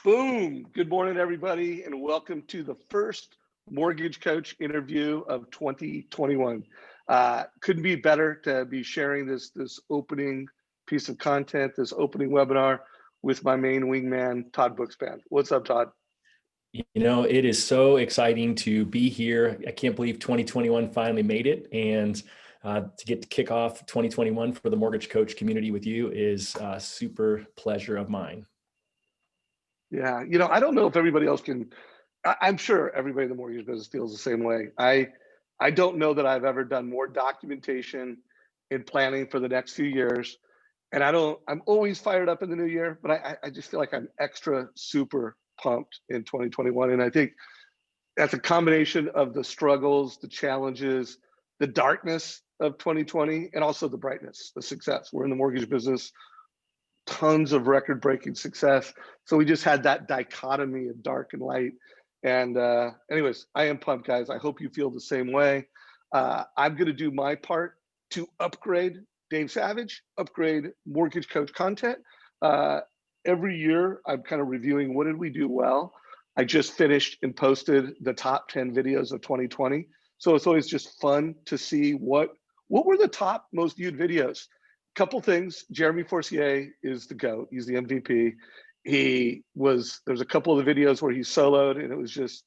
Boom. Good morning, everybody, and welcome to the first Mortgage Coach interview of 2021. Couldn't be better to be sharing this opening piece of content, this opening webinar with my main wingman, Todd Bookspan. What's up, Todd? It is so exciting to be here. I can't believe 2021 finally made it. And to get to kick off 2021 for the Mortgage Coach community with you is a super pleasure of mine. Yeah, I don't know if everybody else can. I'm sure everybody in the mortgage business feels the same way. I don't know that I've ever done more documentation and planning for the next few years. And I'm always fired up in the new year, but I just feel like I'm extra super pumped in 2021. And I think that's a combination of the struggles, the challenges, the darkness of 2020, and also the brightness, the success. We're in the mortgage business, tons of record-breaking success. So we just had that dichotomy of dark and light. And anyways, I am pumped, guys. I hope you feel the same way. I'm going to do my part to upgrade Dave Savage, upgrade Mortgage Coach content. Every year, I'm kind of reviewing what did we do well. I just finished and posted the top 10 videos of 2020. So it's always just fun to see what were the top most viewed videos. Couple things. Jeremy Forcier is the GOAT. He's the MVP. There's a couple of the videos where he soloed, and it was just,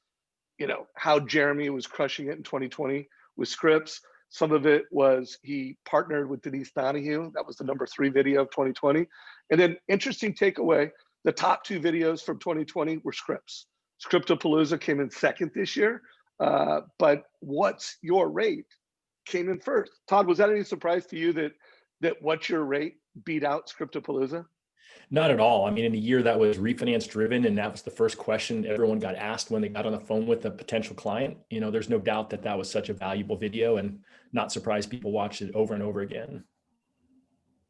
how Jeremy was crushing it in 2020 with scripts. Some of it was he partnered with Denise Donahue. That was the #3 video of 2020. And then interesting takeaway, the top 2 videos from 2020 were scripts. Scriptapalooza came in second this year, but What's Your Rate came in first. Todd, was that any surprise to you that What's Your Rate beat out Scriptapalooza? Not at all. I mean, in a year that was refinance driven, and that was the first question everyone got asked when they got on the phone with a potential client, there's no doubt that was such a valuable video, and not surprised people watched it over and over again.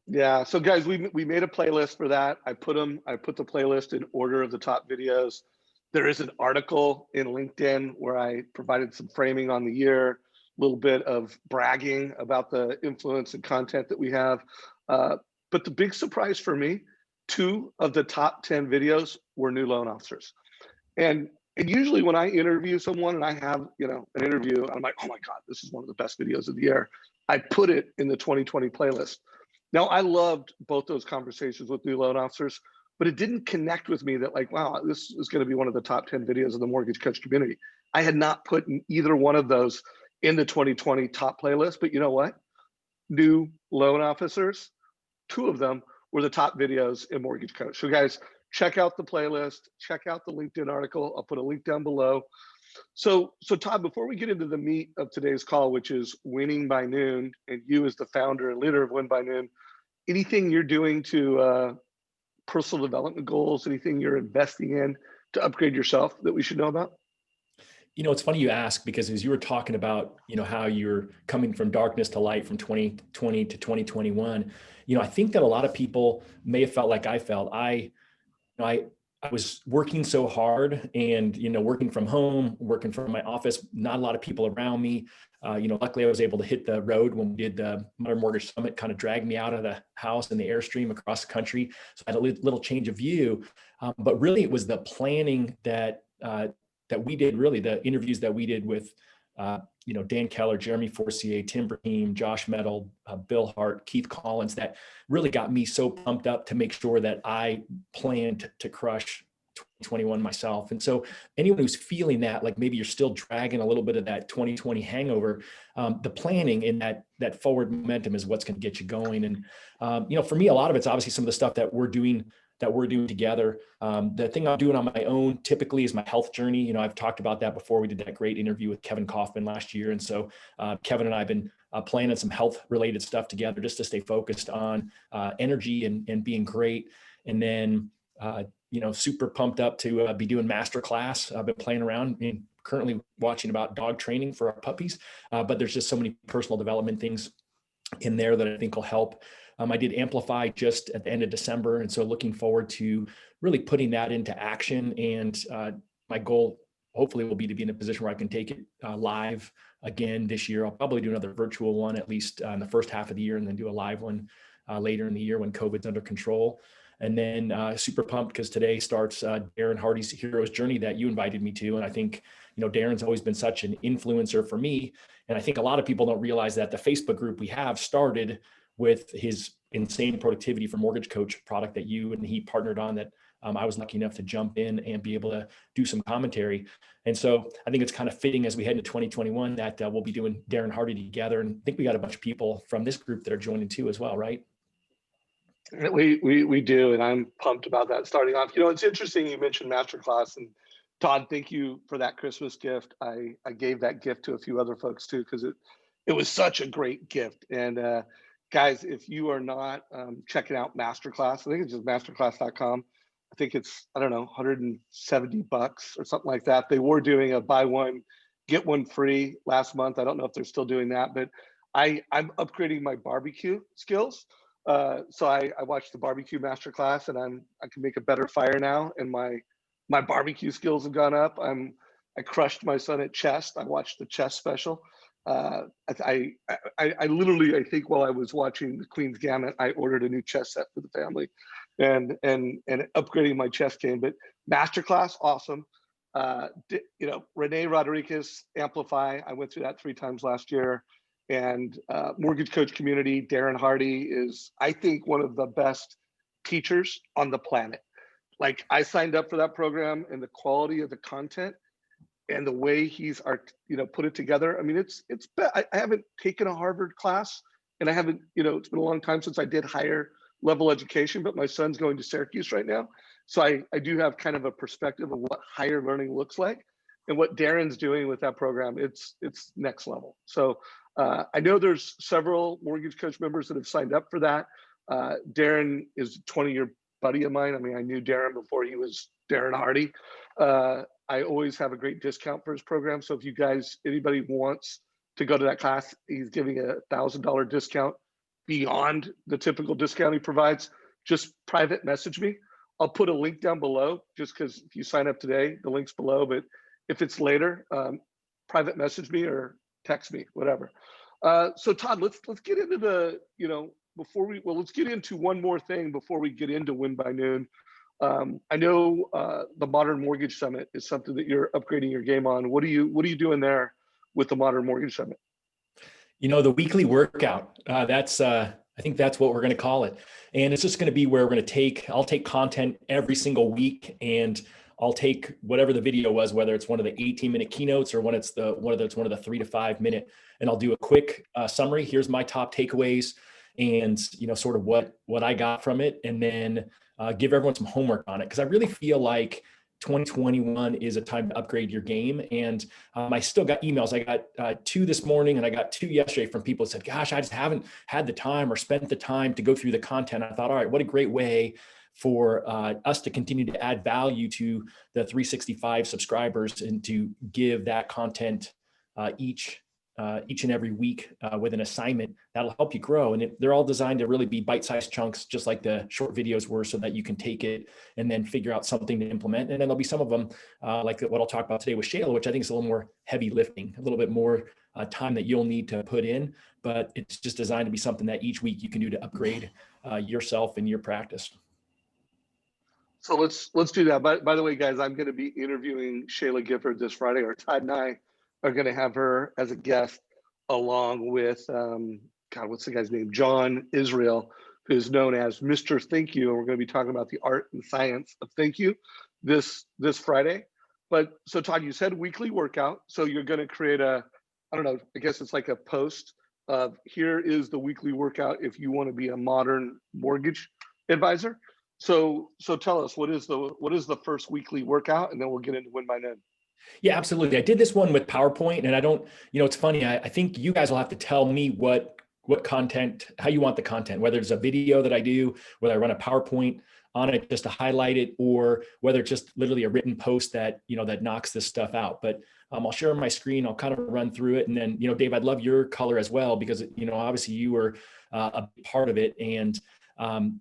Yeah, so guys, we made a playlist for that. I put the playlist in order of the top videos. There is an article in LinkedIn where I provided some framing on the year, a little bit of bragging about the influence and content that we have. But the big surprise for me, 2 of the top 10 videos were new loan officers. And usually when I interview someone and I have, an interview, I'm like, oh my God, this is one of the best videos of the year. I put it in the 2020 playlist. Now, I loved both those conversations with new loan officers, but it didn't connect with me that like, wow, this is going to be one of the top 10 videos of the Mortgage Coach community. I had not put either one of those in the 2020 top playlist, but you know what? New loan officers, 2 of them were the top videos in Mortgage Coach. So guys, check out the playlist, check out the LinkedIn article. I'll put a link down below. So Todd, before we get into the meat of today's call, which is winning by noon, and you as the founder and leader of Win by Noon, anything you're doing to personal development goals, anything you're investing in to upgrade yourself that we should know about? It's funny you ask, because as you were talking about, how you're coming from darkness to light from 2020 to 2021, I think that a lot of people may have felt like I felt. I was working so hard and, working from home, working from my office, not a lot of people around me. Luckily I was able to hit the road when we did the Modern Mortgage Summit, kind of dragged me out of the house and the Airstream across the country. So I had a little change of view, but really it was the planning that we did, really the interviews that we did with, Dan Keller, Jeremy Forcier, Tim Brahim, Josh Metal, Bill Hart, Keith Collins, that really got me so pumped up to make sure that I planned to crush 2021 myself. And so anyone who's feeling that, like maybe you're still dragging a little bit of that 2020 hangover, the planning and that forward momentum is what's going to get you going. And, for me, a lot of it's obviously some of the stuff that we're doing together. The thing I'm doing on my own typically is my health journey. I've talked about that before. We did that great interview with Kevin Kaufman last year. And so Kevin and I have been planning some health related stuff together just to stay focused on energy and being great. And then, super pumped up to be doing masterclass. I've been playing around and currently watching about dog training for our puppies. But there's just so many personal development things in there that I think will help. I did Amplify just at the end of December. And so looking forward to really putting that into action. And my goal hopefully will be to be in a position where I can take it live again this year. I'll probably do another virtual one, at least in the first half of the year, and then do a live one later in the year when COVID's under control. And then super pumped because today starts Darren Hardy's Hero's Journey that you invited me to. And I think, Darren's always been such an influencer for me. And I think a lot of people don't realize that the Facebook group we have started with his Insane Productivity for Mortgage Coach product that you and he partnered on, that I was lucky enough to jump in and be able to do some commentary. And so I think it's kind of fitting as we head into 2021 that we'll be doing Darren Hardy together. And I think we got a bunch of people from this group that are joining too as well, right? We do, and I'm pumped about that starting off. It's interesting you mentioned Masterclass, and Todd, thank you for that Christmas gift. I gave that gift to a few other folks too, because it was such a great gift. And guys, if you are not checking out Masterclass, I think it's just masterclass.com. I think it's, I don't know, $170 or something like that. They were doing a buy one, get one free last month. I don't know if they're still doing that, but I'm upgrading my barbecue skills. So I watched the barbecue masterclass, and I can make a better fire now, and my barbecue skills have gone up. I crushed my son at chess. I watched the chess special. I literally, I think while I was watching the Queen's Gambit, I ordered a new chess set for the family, and upgrading my chess game. But masterclass, awesome. Renee Rodriguez, Amplify. I went through that 3 times last year. And Mortgage Coach Community, Darren Hardy is, I think, one of the best teachers on the planet. Like, I signed up for that program, and the quality of the content and the way he's put it together. I mean, I haven't taken a Harvard class, and I haven't, it's been a long time since I did higher level education, but my son's going to Syracuse right now. So I do have kind of a perspective of what higher learning looks like, and what Darren's doing with that program. It's next level. So I know there's several Mortgage Coach members that have signed up for that. Darren is a 20-year buddy of mine. I mean, I knew Darren before he was Darren Hardy. I always have a great discount for his program. So if you guys, anybody wants to go to that class, he's giving a $1,000 discount beyond the typical discount he provides. Just private message me. I'll put a link down below, just because if you sign up today, the link's below. But if it's later, private message me or text me, whatever. So Todd, let's get into let's get into one more thing before we get into Win by Noon. I know the Modern Mortgage Summit is something that you're upgrading your game on. What are you doing there with the Modern Mortgage Summit? The weekly workout, I think that's what we're going to call it. And it's just going to be where I'll take content every single week, and I'll take whatever the video was, whether it's one of the 18-minute keynotes or whether it's one of the 3 to 5 minute, and I'll do a quick summary. Here's my top takeaways, and sort of what I got from it, and then give everyone some homework on it, because I really feel like 2021 is a time to upgrade your game. And I still got emails. I got 2 this morning, and I got 2 yesterday from people who said, gosh, I just haven't had the time or spent the time to go through the content. I thought, all right, what a great way for us to continue to add value to the 365 subscribers, and to give that content each and every week with an assignment that'll help you grow. And they're all designed to really be bite-sized chunks, just like the short videos were, so that you can take it and then figure out something to implement. And then there'll be some of them like what I'll talk about today with Shayla, which I think is a little more heavy lifting, a little bit more time that you'll need to put in, but it's just designed to be something that each week you can do to upgrade yourself and your practice. So let's do that. By the way, guys, I'm going to be interviewing Shayla Gifford this Friday, or Todd and I are going to have her as a guest, along with what's the guy's name? John Israel, who's known as Mr. Thank You, and we're going to be talking about the art and science of thank you this Friday. But so Todd, you said weekly workout, so you're going to create I don't know, I guess it's like a post of, here is the weekly workout if you want to be a modern mortgage advisor. So tell us, what is the first weekly workout, and then we'll get into Win by Noon. Yeah, absolutely. I did this one with PowerPoint, and I don't, it's funny. I think you guys will have to tell me what content, how you want the content, whether it's a video that I do, whether I run a PowerPoint on it just to highlight it, or whether it's just literally a written post that, that knocks this stuff out. But I'll share my screen. I'll kind of run through it. And then, Dave, I'd love your color as well, because, obviously you were a big part of it. And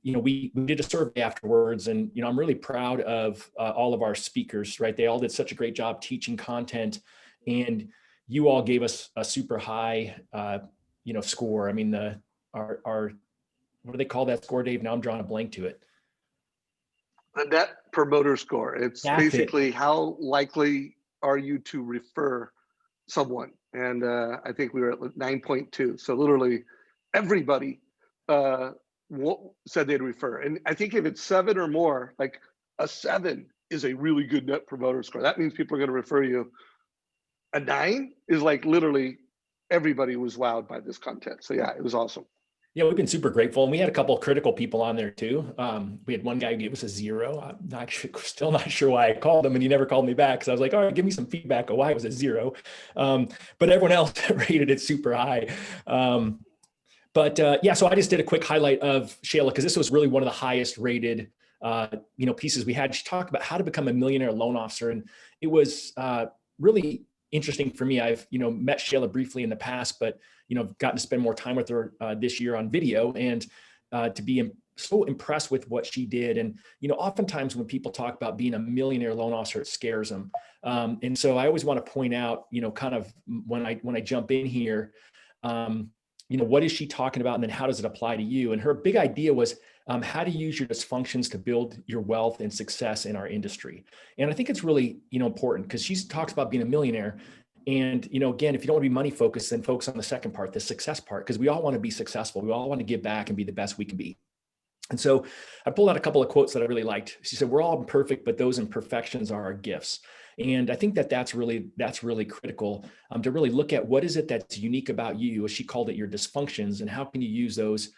we did a survey afterwards, and, I'm really proud of all of our speakers, right? They all did such a great job teaching content, and you all gave us a super high, score. I mean, our what do they call that score, Dave? Now I'm drawing a blank to it. The net promoter score. It's That's it. basically how likely are you to refer someone? And I think we were at 9.2. So literally everybody uh, said they'd refer. And I think if it's 7 or more, like a 7 is a really good net promoter score. That means people are going to refer you. A 9 is like literally everybody was wowed by this content. So yeah, it was awesome. Yeah, we've been super grateful, and we had a couple of critical people on there too. We had one guy who gave us a 0. I'm not sure, still not sure why I called him, and he never called me back. So I was like, all right, give me some feedback on why it was a 0. But everyone else rated it super high. Yeah, so I just did a quick highlight of Shayla because this was really one of the highest rated, pieces we had. She talked about how to become a millionaire loan officer, and it was really interesting for me. I've met Shayla briefly in the past, but gotten to spend more time with her this year on video, and to be so impressed with what she did. And oftentimes when people talk about being a millionaire loan officer, it scares them. And so I always want to point out, kind of when I jump in here, what is she talking about, and then how does it apply to you? And her big idea was how to use your dysfunctions to build your wealth and success in our industry. And I think it's really important because she talks about being a millionaire. And again, if you don't want to be money focused, then focus on the second part, the success part, because we all want to be successful. We all want to give back and be the best we can be. And so I pulled out a couple of quotes that I really liked. She said, "We're all imperfect, but those imperfections are our gifts." And I think that's really critical, to really look at what is it that's unique about you, as she called it, your dysfunctions, and how can you use those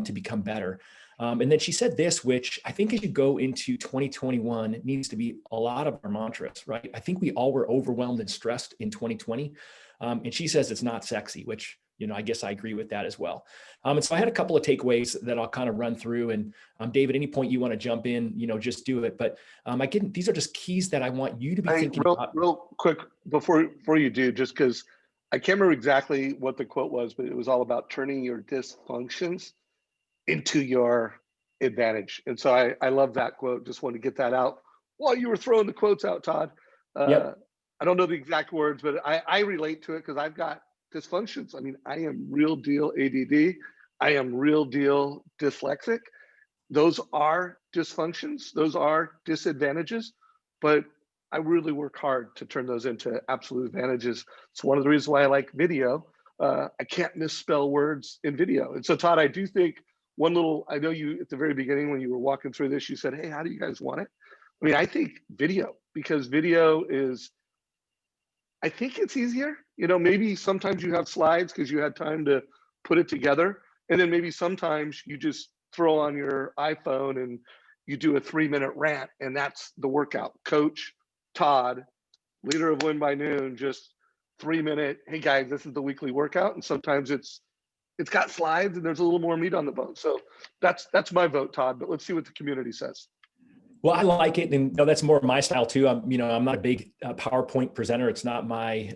to become better. And then she said this, which I think as you go into 2021, it needs to be a lot of our mantras, right? I think we all were overwhelmed and stressed in 2020. And she says it's not sexy, which, I guess I agree with that as well. And so I had a couple of takeaways that I'll kind of run through. And David, any point you want to jump in, just do it. But these are just keys that I want you to be thinking about. Real quick before you do, just because I can't remember exactly what the quote was, but it was all about turning your dysfunctions into your advantage. And so I love that quote. Just wanted to get that out while you were throwing the quotes out, Todd. Yep. I don't know the exact words, but I relate to it because I've got dysfunctions. I mean, I am real deal ADD. I am real deal dyslexic. Those are dysfunctions. Those are disadvantages, but I really work hard to turn those into absolute advantages. It's one of the reasons why I like video. I can't misspell words in video. And so, Todd, I do think I know you at the very beginning when you were walking through this, you said, "Hey, how do you guys want it?" I mean, I think video, because video is, I think it's easier. Maybe sometimes you have slides because you had time to put it together. And then maybe sometimes you just throw on your iPhone and you do a 3-minute rant, and that's the workout. Coach Todd, leader of Win by Noon, just 3-minute, hey guys, this is the weekly workout. And sometimes it's got slides and there's a little more meat on the bone. So that's my vote, Todd, but let's see what the community says. Well, I like it, and that's more my style too. I'm not a big PowerPoint presenter. It's not my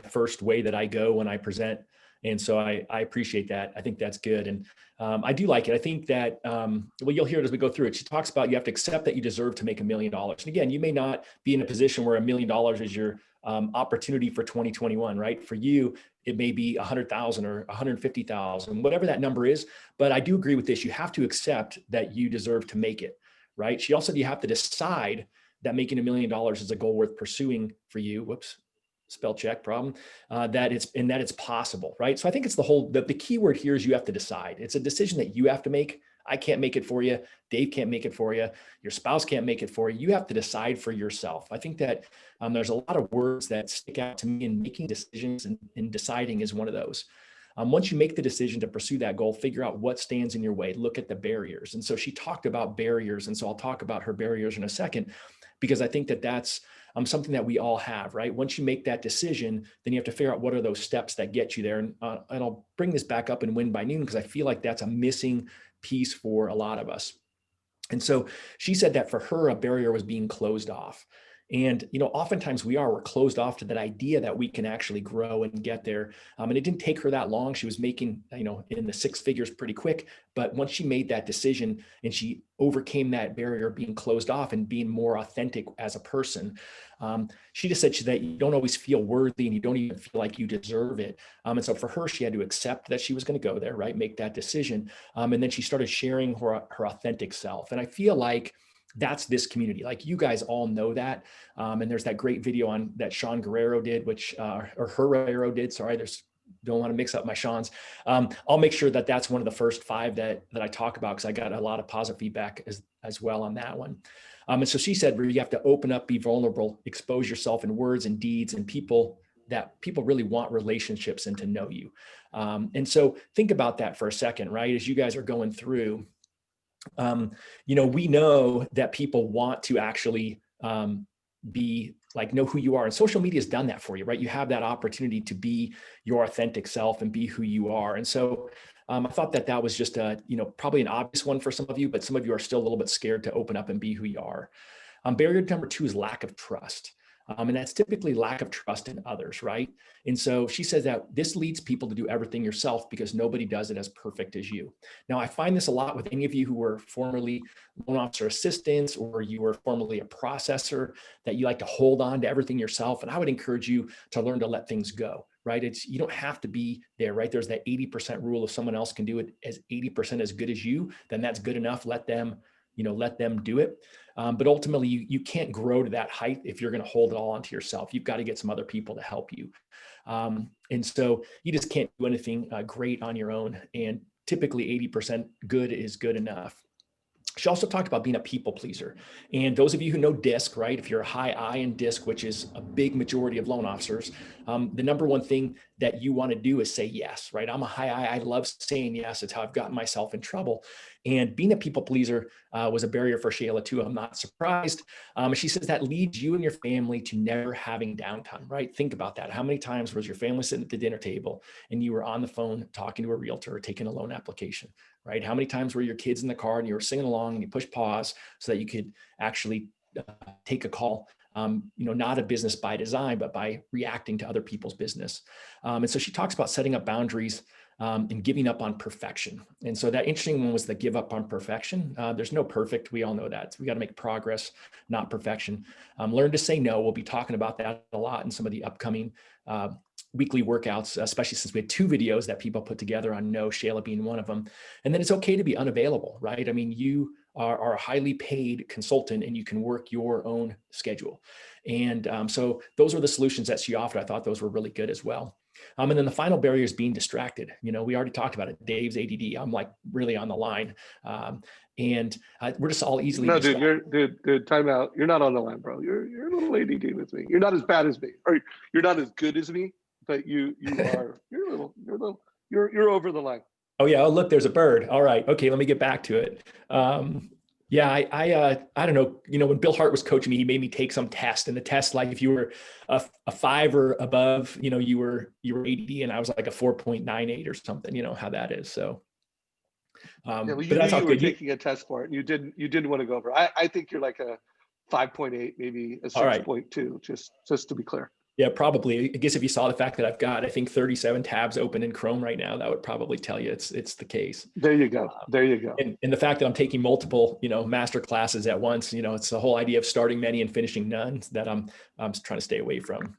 first way that I go when I present, and so I appreciate that. I think that's good, and I do like it. I think that you'll hear it as we go through it. She talks about you have to accept that you deserve to make $1 million. And again, you may not be in a position where $1 million is your opportunity for 2021, right? For you, it may be 100,000 or 150,000, whatever that number is. But I do agree with this. You have to accept that you deserve to make it. Right. She also said you have to decide that making $1 million is a goal worth pursuing for you. Whoops, spell check problem. That it's possible. Right. So I think it's the key word here is you have to decide. It's a decision that you have to make. I can't make it for you. Dave can't make it for you. Your spouse can't make it for you. You have to decide for yourself. I think that there's a lot of words that stick out to me, and making decisions and deciding is one of those. Once you make the decision to pursue that goal, figure out what stands in your way, look at the barriers. And so she talked about barriers. And so I'll talk about her barriers in a second, because I think that that's something that we all have, right? Once you make that decision, then you have to figure out what are those steps that get you there. And I'll bring this back up in Win by Noon, because I feel like that's a missing piece for a lot of us. And so she said that for her, a barrier was being closed off. And, oftentimes we're closed off to that idea that we can actually grow and get there. And it didn't take her that long. She was making, in the 6 figures pretty quick. But once she made that decision and she overcame that barrier of being closed off and being more authentic as a person, she just said that you don't always feel worthy and you don't even feel like you deserve it. And so for her, she had to accept that she was going to go there, right? Make that decision. And then she started sharing her authentic self. And I feel like that's this community. Like you guys all know that. And there's that great video on that Sean Guerrero did, which, or Herrero did, sorry, don't want to mix up my Sean's. I'll make sure that that's one of the first 5 that I talk about, because I got a lot of positive feedback as well on that one. And so she said, where you have to open up, be vulnerable, expose yourself in words and deeds, and people really want relationships and to know you. And so think about that for a second, right? As you guys are going through, we know that people want to actually be like, know who you are. And social media has done that for you, right? You have that opportunity to be your authentic self and be who you are. And so I thought that was just probably an obvious one for some of you, but some of you are still a little bit scared to open up and be who you are. Barrier number 2 is lack of trust. And that's typically lack of trust in others, right? And so she says that this leads people to do everything yourself because nobody does it as perfect as you. Now, I find this a lot with any of you who were formerly loan officer assistants, or you were formerly a processor, that you like to hold on to everything yourself. And I would encourage you to learn to let things go, right? You don't have to be there, right? There's that 80% rule. If someone else can do it as 80% as good as you, then that's good enough. Let them do it. But ultimately, you can't grow to that height if you're going to hold it all onto yourself. You've got to get some other people to help you. And so you just can't do anything great on your own. And typically 80% good is good enough. She also talked about being a people pleaser. And those of you who know DISC, right? If you're a high I in DISC, which is a big majority of loan officers, the number one thing that you want to do is say yes, right? I'm a high I. I love saying yes. It's how I've gotten myself in trouble. And being a people pleaser was a barrier for Shayla too. I'm not surprised. She says that leads you and your family to never having downtime, right? Think about that. How many times was your family sitting at the dinner table and you were on the phone talking to a realtor or taking a loan application? Right? How many times were your kids in the car and you were singing along and you pushed pause so that you could actually take a call, not a business by design, but by reacting to other people's business. And so she talks about setting up boundaries and giving up on perfection. And so that interesting one was the give up on perfection. There's no perfect. We all know that. So we got to make progress, not perfection. Learn to say no. We'll be talking about that a lot in some of the upcoming weekly workouts, especially since we had 2 videos that people put together on no, Shayla being one of them. And then it's okay to be unavailable, right? I mean, you are a highly paid consultant and you can work your own schedule. And so those were the solutions that she offered. I thought those were really good as well. And then the final barrier is being distracted. We already talked about it. Dave's ADD. I'm like really on the line. And we're just all easily distracted. Dude, time out. You're not on the line, bro. You're a little ADD with me. You're not as bad as me, or you're not as good as me, but you're over the line. Oh yeah. Oh, look, there's a bird. All right. Okay. Let me get back to it. Yeah, I don't know. When Bill Hart was coaching me, he made me take some test, and the test, like if you were a 5 or above, you were ADD, and I was like a 4.98 or something. You know how that is. So, yeah, well, but that's how you were good taking a test for it, and you didn't want to go over. I think you're like a 5.8, maybe a 6.2, just to be clear. Yeah, probably. I guess if you saw the fact that I've got, I think 37 tabs open in Chrome right now, that would probably tell you it's the case. There you go. There you go. And the fact that I'm taking multiple, master classes at once, it's the whole idea of starting many and finishing none that I'm trying to stay away from.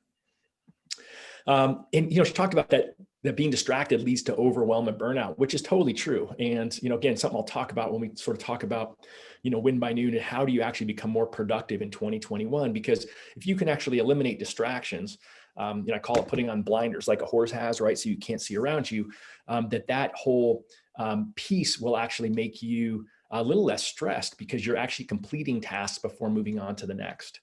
And, she talked about that being distracted leads to overwhelm and burnout, which is totally true. And, again, something I'll talk about when we sort of talk about, win by noon and how do you actually become more productive in 2021? Because if you can actually eliminate distractions, I call it putting on blinders like a horse has, right? So you can't see around you, that whole piece will actually make you a little less stressed because you're actually completing tasks before moving on to the next.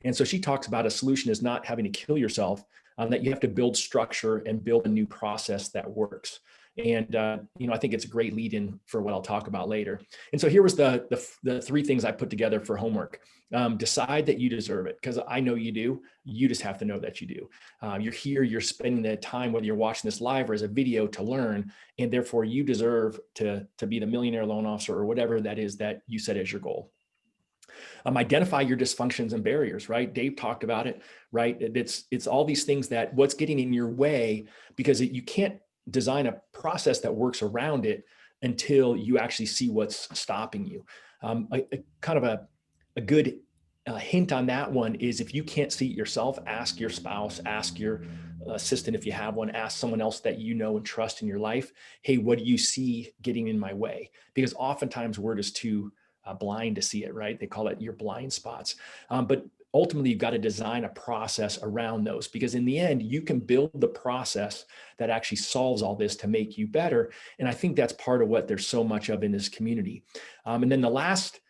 And so she talks about a solution is not having to kill yourself, that you have to build structure and build a new process that works. And, I think it's a great lead in for what I'll talk about later. And so here was the 3 things I put together for homework. Decide that you deserve it, because I know you do. You just have to know that you do. You're here, you're spending the time, whether you're watching this live or as a video, to learn. And therefore you deserve to be the millionaire loan officer or whatever that is that you set as your goal. Identify your dysfunctions and barriers, right? Dave talked about it, right? It's all these things that what's getting in your way, because you can't design a process that works around it until you actually see what's stopping you. A good hint on that one is if you can't see it yourself, ask your spouse, ask your assistant if you have one, ask someone else that you know and trust in your life, hey, what do you see getting in my way? Because oftentimes we're just too blind to see it, right? They call it your blind spots. But ultimately, you've got to design a process around those, because in the end, you can build the process that actually solves all this to make you better. And I think that's part of what there's so much of in this community. And then the last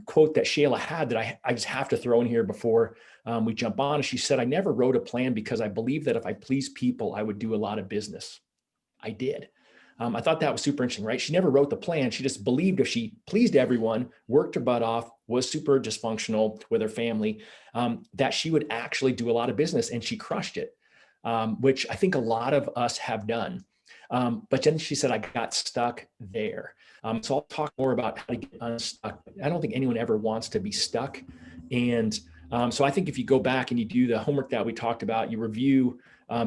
quote that Shayla had that I just have to throw in here before we jump on. She said, "I never wrote a plan because I believed that if I pleased people, I would do a lot of business." I did. I thought that was super interesting, right? She never wrote the plan. She just believed if she pleased everyone, worked her butt off, was super dysfunctional with her family, that she would actually do a lot of business, and she crushed it, which I think a lot of us have done. But then she said, I got stuck there. So I'll talk more about how to get unstuck. I don't think anyone ever wants to be stuck. And so I think if you go back and you do the homework that we talked about, you review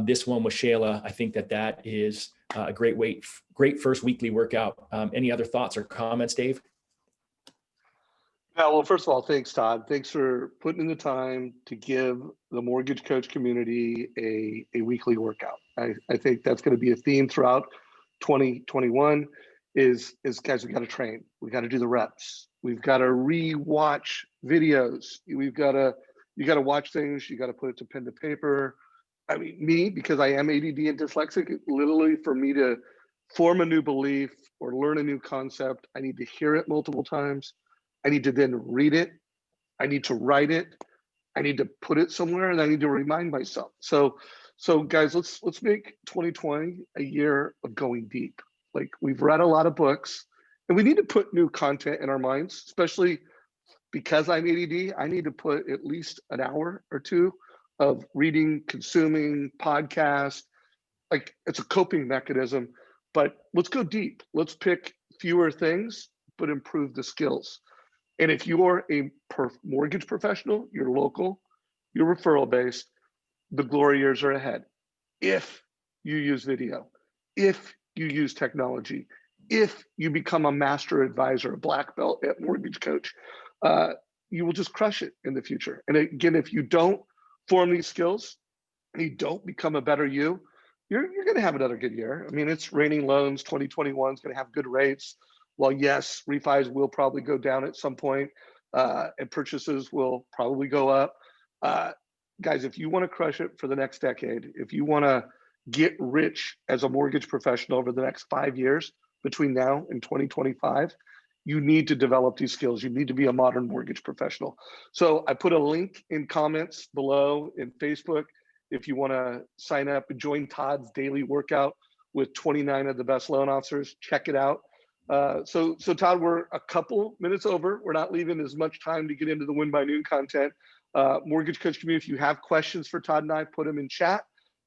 this one with Shayla, I think that is a great first weekly workout. Any other thoughts or comments, Dave? Yeah, well, first of all, thanks, Todd. Thanks for putting in the time to give the mortgage coach community a weekly workout. I think that's going to be a theme throughout 2021 is guys, we got to train. We got to do the reps. We've got to re-watch videos. You got to watch things. You got to put it to pen to paper. I mean, me, because I am ADD and dyslexic, literally for me to form a new belief or learn a new concept, I need to hear it multiple times. I need to then read it. I need to write it. I need to put it somewhere, and I need to remind myself. So guys, let's make 2020 a year of going deep. Like, we've read a lot of books, and we need to put new content in our minds, especially because I'm ADD. I need to put at least an hour or two of reading, consuming, podcast. Like, it's a coping mechanism, but let's go deep. Let's pick fewer things, but improve the skills. And if you're a mortgage professional, you're local, you're referral based, the glory years are ahead. If you use video, if you use technology, if you become a master advisor, a black belt at mortgage coach, you will just crush it in the future. And again, if you don't form these skills, you don't become a better you, you're going to have another good year. I mean, it's raining loans. 2021 is going to have good rates. Well, yes, refis will probably go down at some point, and purchases will probably go up. Guys, if you want to crush it for the next decade, if you want to get rich as a mortgage professional over the next 5 years between now and 2025, you need to develop these skills. You need to be a modern mortgage professional. So I put a link in comments below in Facebook if you want to sign up and join Todd's daily workout with 29 of the best loan officers. Check it out. So Todd, we're a couple minutes over. We're not leaving as much time to get into the Win by Noon content. Mortgage coach community, if you have questions for Todd and I, put them in chat.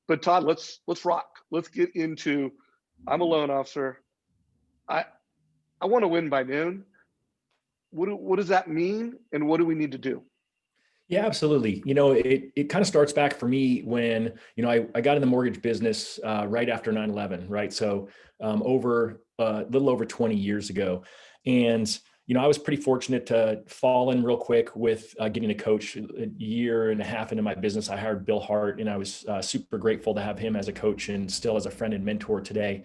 But Todd, let's rock. Let's get into, I'm a loan officer. I want to win by noon. What does that mean? And what do we need to do? Yeah, absolutely. It kind of starts back for me when, I got in the mortgage business right after 9/11, right? So over a little over 20 years ago. And, I was pretty fortunate to fall in real quick with getting a coach. A year and a half into my business, I hired Bill Hart, and I was super grateful to have him as a coach and still as a friend and mentor today.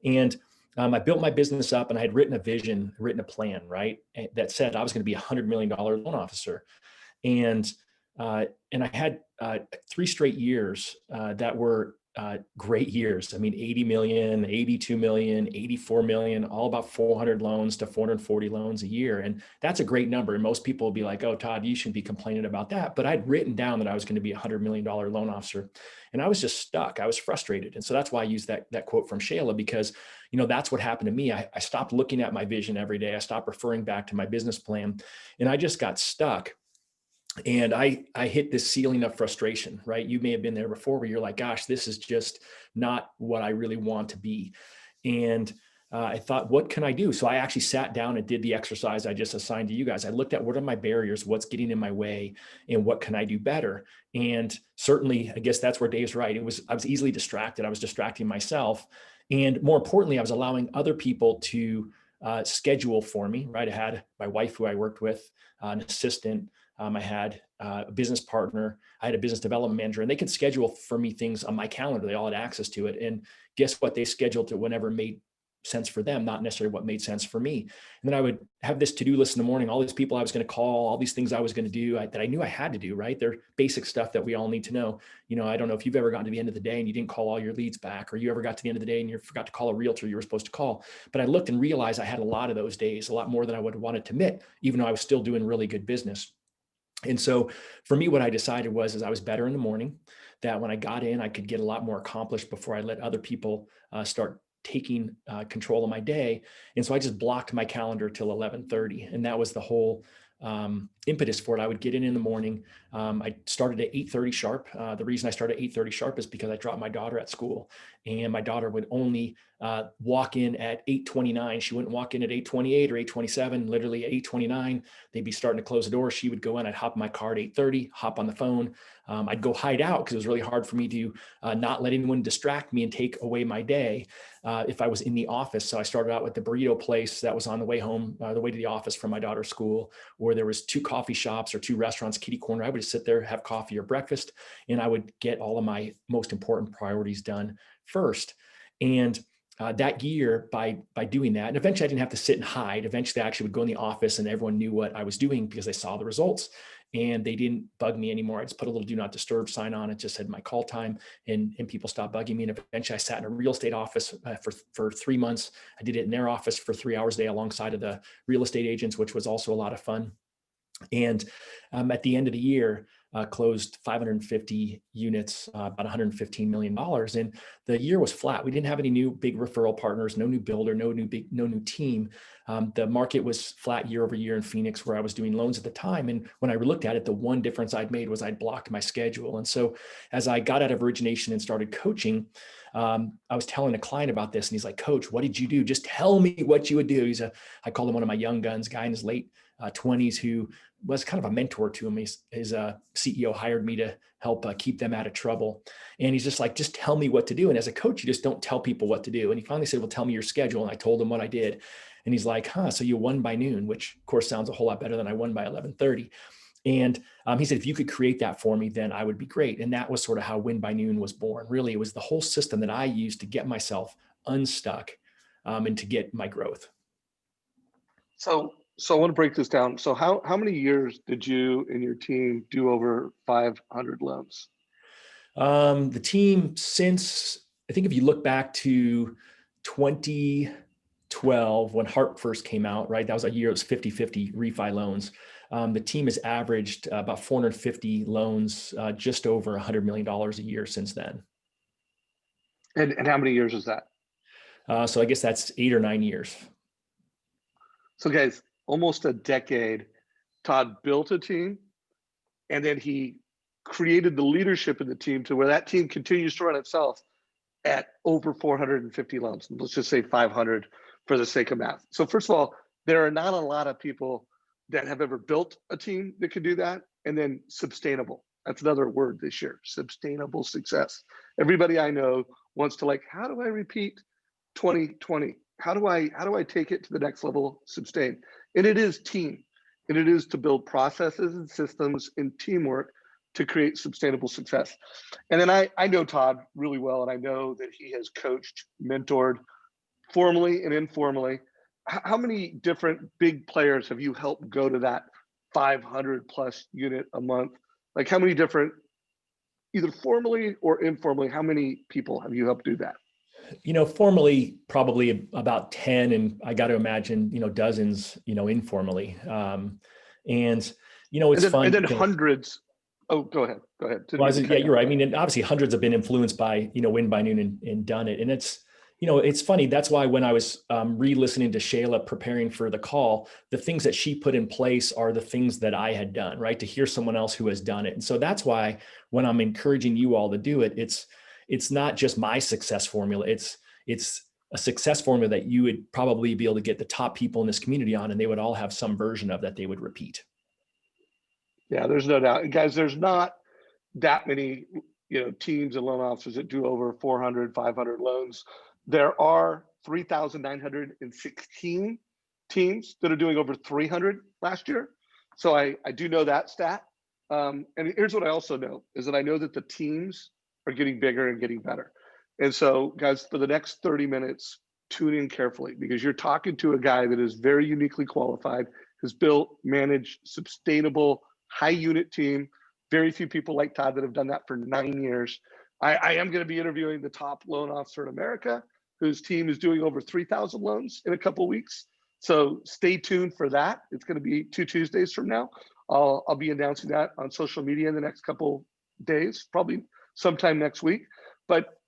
And I built my business up, and I had written a plan, right? That said I was going to be $100 million loan officer. And I had 3 straight years that were great years. I mean, 80 million, 82 million, 84 million, all about 400 loans to 440 loans a year. And that's a great number. And most people will be like, oh, Todd, you shouldn't be complaining about that. But I'd written down that I was going to be a $100 million loan officer. And I was just stuck. I was frustrated. And so that's why I used that quote from Shayla, because, that's what happened to me. I stopped looking at my vision every day. I stopped referring back to my business plan, and I just got stuck. And I hit this ceiling of frustration, right? You may have been there before where you're like, gosh, this is just not what I really want to be. And I thought, what can I do? So I actually sat down and did the exercise I just assigned to you guys. I looked at what are my barriers, what's getting in my way, and what can I do better? And certainly, I guess that's where Dave's right. I was easily distracted. I was distracting myself. And more importantly, I was allowing other people to schedule for me, right? I had my wife who I worked with, an assistant. I had a business partner. I had a business development manager, and they could schedule for me things on my calendar. They all had access to it. And guess what? They scheduled it whenever it made sense for them, not necessarily what made sense for me. And then I would have this to-do list in the morning, all these people I was going to call, all these things I was going to do that I knew I had to do, right? They're basic stuff that we all need to know. I don't know if you've ever gotten to the end of the day and you didn't call all your leads back, or you ever got to the end of the day and you forgot to call a realtor you were supposed to call. But I looked and realized I had a lot of those days, a lot more than I would have wanted to admit, even though I was still doing really good business. And so for me, what I decided was, I was better in the morning, that when I got in, I could get a lot more accomplished before I let other people start taking control of my day. And so I just blocked my calendar till 11:30. And that was the whole impetus for it. I would get in the morning. I started at 8:30 sharp. The reason I started at 8:30 sharp is because I dropped my daughter at school, and my daughter would only walk in at 8:29. She wouldn't walk in at 8:28 or 8:27, literally at 8:29. They'd be starting to close the door. She would go in, I'd hop in my car at 8:30, hop on the phone. I'd go hide out because it was really hard for me to not let anyone distract me and take away my day if I was in the office. So I started out with the burrito place that was on the way home, the way to the office from my daughter's school, or there was 2 coffee shops or 2 restaurants, kitty corner. I would just sit there, have coffee or breakfast, and I would get all of my most important priorities done first. And that year, by doing that, and eventually I didn't have to sit and hide. Eventually I actually would go in the office and everyone knew what I was doing because they saw the results, and they didn't bug me anymore. I just put a little do not disturb sign on. It just said my call time, and people stopped bugging me. And eventually I sat in a real estate office for 3 months. I did it in their office for 3 hours a day alongside of the real estate agents, which was also a lot of fun. And at the end of the year, closed 550 units, about $115 million. And the year was flat. We didn't have any new big referral partners, no new builder, no new team. The market was flat year over year in Phoenix, where I was doing loans at the time. And when I looked at it, the one difference I'd made was I'd blocked my schedule. And so as I got out of origination and started coaching, I was telling a client about this, and he's like, "Coach, what did you do? Just tell me what you would do." I called him one of my young guns, guy in his late 20s who was kind of a mentor to him. His CEO hired me to help keep them out of trouble. And he's just like, "Just tell me what to do." And as a coach, you just don't tell people what to do. And he finally said, "Well, tell me your schedule." And I told him what I did. And he's like, "Huh, so you won by noon," which of course sounds a whole lot better than I won by 11:30. And he said, "If you could create that for me, then I would be great." And that was sort of how Win by Noon was born. Really, it was the whole system that I used to get myself unstuck and to get my growth. So I want to break this down. So how many years did you and your team do over 500 loans? The team, since, I think if you look back to 2012, when HARP first came out, right? That was a year, it was 50-50 refi loans. The team has averaged about 450 loans, just over $100 million a year since then. And how many years is that? So I guess that's 8 or 9 years. So guys, almost a decade. Todd built a team, and then he created the leadership in the team to where that team continues to run itself at over 450 loans. Let's just say 500 for the sake of math. So first of all, there are not a lot of people that have ever built a team that could do that. And then sustainable. That's another word this year, sustainable success. Everybody I know wants to, like, how do I repeat 2020? How do I take it to the next level, sustain? And it is team. And it is to build processes and systems and teamwork to create sustainable success. And then I know Todd really well, and I know that he has coached, mentored, formally and informally. How many different big players have you helped go to that 500 plus unit a month? Like, how many different, either formally or informally, how many people have you helped do that? Formally, probably about 10, and I got to imagine, dozens, informally. It's fun. And then hundreds. Oh, go ahead. Well, yeah, you're right. I mean, and obviously hundreds have been influenced by, Win by Noon and done it. And it's funny. That's why when I was re-listening to Shayla preparing for the call, the things that she put in place are the things that I had done, right? To hear someone else who has done it. And so that's why when I'm encouraging you all to do it, it's not just my success formula. It's a success formula that you would probably be able to get the top people in this community on, and they would all have some version of that they would repeat. Yeah, there's no doubt. Guys, there's not that many, teams and loan officers that do over 400, 500 loans. There are 3,916 teams that are doing over 300 last year. So I do know that stat. And here's what I also know is that I know that the teams are getting bigger and getting better. And so, guys, for the next 30 minutes, tune in carefully, because you're talking to a guy that is very uniquely qualified, has built, managed sustainable, high unit team. Very few people like Todd that have done that for 9 years. I am going to be interviewing the top loan officer in America, whose team is doing over 3,000 loans in a couple of weeks. So stay tuned for that. It's going to be 2 Tuesdays from now. I'll be announcing that on social media in the next couple days, probably sometime next week. But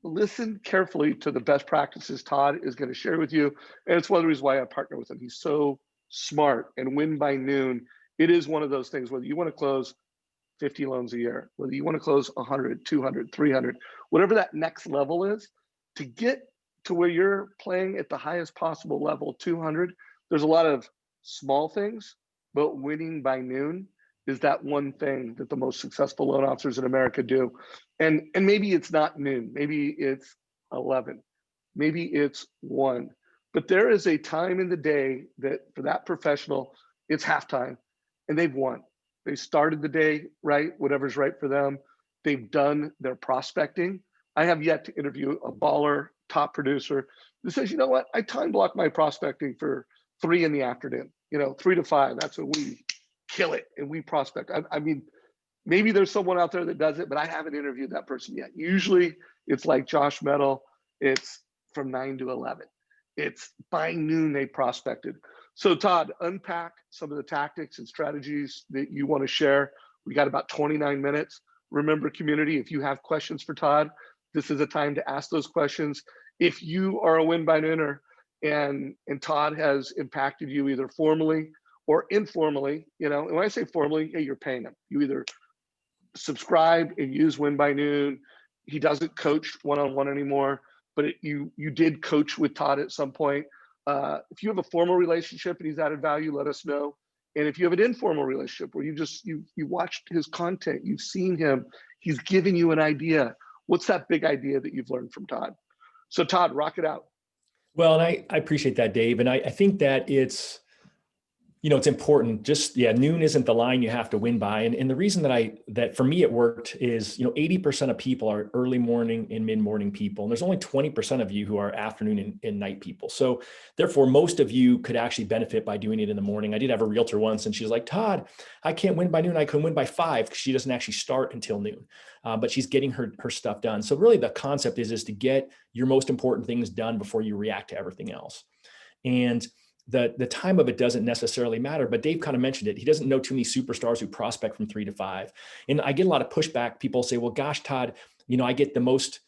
listen carefully to the best practices Todd is going to share with you. And it's one of the reasons why I partner with him. He's so smart, and win by noon. It is one of those things, whether you want to close 50 loans a year, whether you want to close 100, 200, 300, whatever that next level is, to get to where you're playing at the highest possible level, 200, there's a lot of small things, but winning by noon is that one thing that the most successful loan officers in America do. And maybe it's not noon, maybe it's 11, maybe it's 1. But there is a time in the day that for that professional, it's halftime and they've won. They started the day right, whatever's right for them. They've done their prospecting. I have yet to interview a baller top producer that says, you know what, I time block my prospecting for 3 in the afternoon, 3 to 5. That's when we kill it and we prospect. I mean, maybe there's someone out there that does it, but I haven't interviewed that person yet. Usually it's like Josh Metal, it's from 9 to 11. It's by noon they prospected. So Todd, unpack some of the tactics and strategies that you want to share. We got about 29 minutes. Remember, community, if you have questions for Todd, this is a time to ask those questions. If you are a win by nooner and Todd has impacted you either formally or informally, and when I say formally, hey, you're paying him. You either subscribe and use win by noon. He doesn't coach one-on-one anymore, but you did coach with Todd at some point. If you have a formal relationship and he's added value, let us know. And if you have an informal relationship where you watched his content, you've seen him, he's giving you an idea. What's that big idea that you've learned from Todd? So Todd, rock it out. Well, and I appreciate that, Dave. And I think that it's important. Just, noon isn't the line you have to win by. And the reason that for me it worked is, 80% of people are early morning and mid-morning people. And there's only 20% of you who are afternoon and night people. So therefore, most of you could actually benefit by doing it in the morning. I did have a realtor once, and she's like, Todd, I can't win by noon. I can win by 5, because she doesn't actually start until noon, but she's getting her stuff done. So really the concept is to get your most important things done before you react to everything else. And the time of it doesn't necessarily matter, but Dave kind of mentioned it. He doesn't know too many superstars who prospect from 3 to 5. And I get a lot of pushback. People say, well, gosh, Todd, I get the most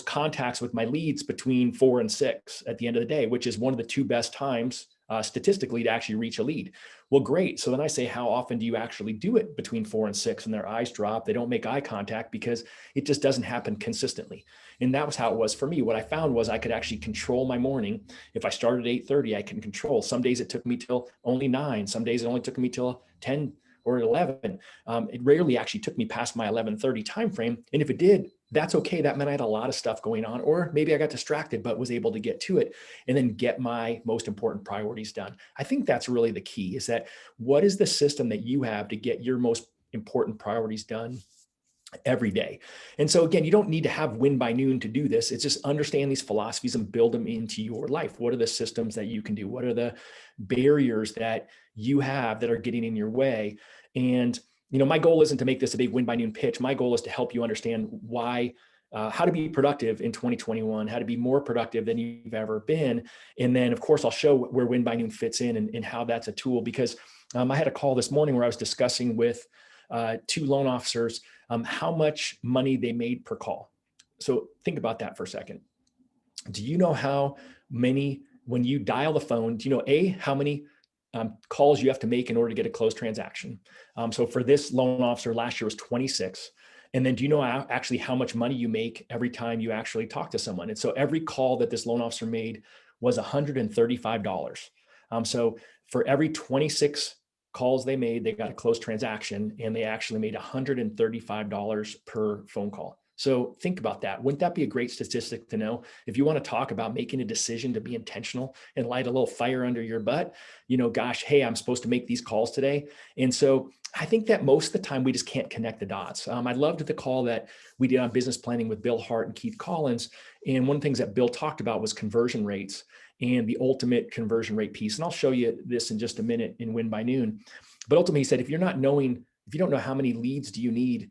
contacts with my leads between 4 and 6 at the end of the day, which is one of the 2 best times statistically to actually reach a lead. Well, great. So then I say, how often do you actually do it between 4 and 6? And their eyes drop. They don't make eye contact because it just doesn't happen consistently. And that was how it was for me. What I found was I could actually control my morning. If I started at 8:30, I can control. Some days it took me till only 9. Some days it only took me till 10 or 11. It rarely actually took me past my 11:30 timeframe. And if it did, that's okay. That meant I had a lot of stuff going on, or maybe I got distracted, but was able to get to it and then get my most important priorities done. I think that's really the key, is that what is the system that you have to get your most important priorities done every day? And so again, you don't need to have win by noon to do this. It's just understand these philosophies and build them into your life. What are the systems that you can do? What are the barriers that you have that are getting in your way? And my goal isn't to make this a big win by noon pitch. My goal is to help you understand why, how to be productive in 2021, how to be more productive than you've ever been. And then of course, I'll show where win by noon fits in and how that's a tool, because I had a call this morning where I was discussing with 2 loan officers how much money they made per call. So think about that for a second. Do you know how many, when you dial the phone, do you know how many calls you have to make in order to get a closed transaction? So for this loan officer, last year was 26. And then do you know actually how much money you make every time you actually talk to someone? And so every call that this loan officer made was $135. So for every 26 calls they made, they got a closed transaction, and they actually made $135 per phone call. So think about that. Wouldn't that be a great statistic to know? If you want to talk about making a decision to be intentional and light a little fire under your butt, gosh, hey, I'm supposed to make these calls today. And so I think that most of the time we just can't connect the dots. I loved the call that we did on business planning with Bill Hart and Keith Collins. And one of the things that Bill talked about was conversion rates and the ultimate conversion rate piece. And I'll show you this in just a minute in Win by Noon. But ultimately, he said, if you don't know how many leads do you need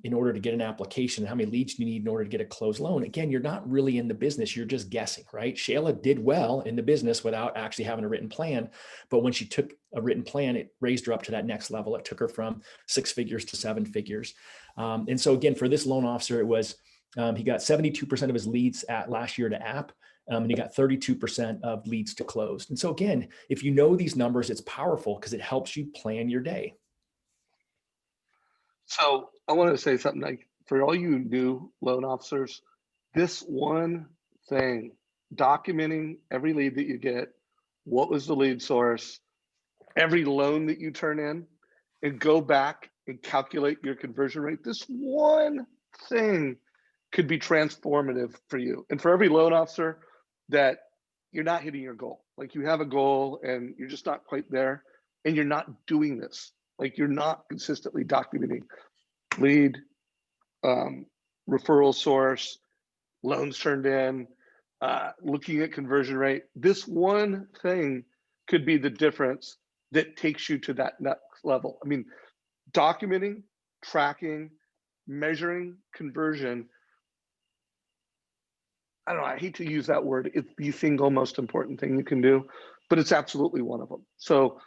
in order to get an application, how many leads do you need in order to get a closed loan? Again, you're not really in the business. You're just guessing, right? Shayla did well in the business without actually having a written plan. But when she took a written plan, it raised her up to that next level. It took her from 6 figures to 7 figures. And so again, for this loan officer, it was, he got 72% of his leads at last year to app. And he got 32% of leads to closed. And so again, if you know these numbers, it's powerful because it helps you plan your day. So I want to say something, like, for all you new loan officers, this one thing, documenting every lead that you get, what was the lead source, every loan that you turn in, and go back and calculate your conversion rate. This one thing could be transformative for you. And for every loan officer that you're not hitting your goal, like you have a goal and you're just not quite there, and you're not doing this, like you're not consistently documenting lead, referral source, loans turned in, looking at conversion rate. This one thing could be the difference that takes you to that next level. I mean, documenting, tracking, measuring conversion. I don't know, I hate to use that word. It's the single most important thing you can do, but it's absolutely one of them. So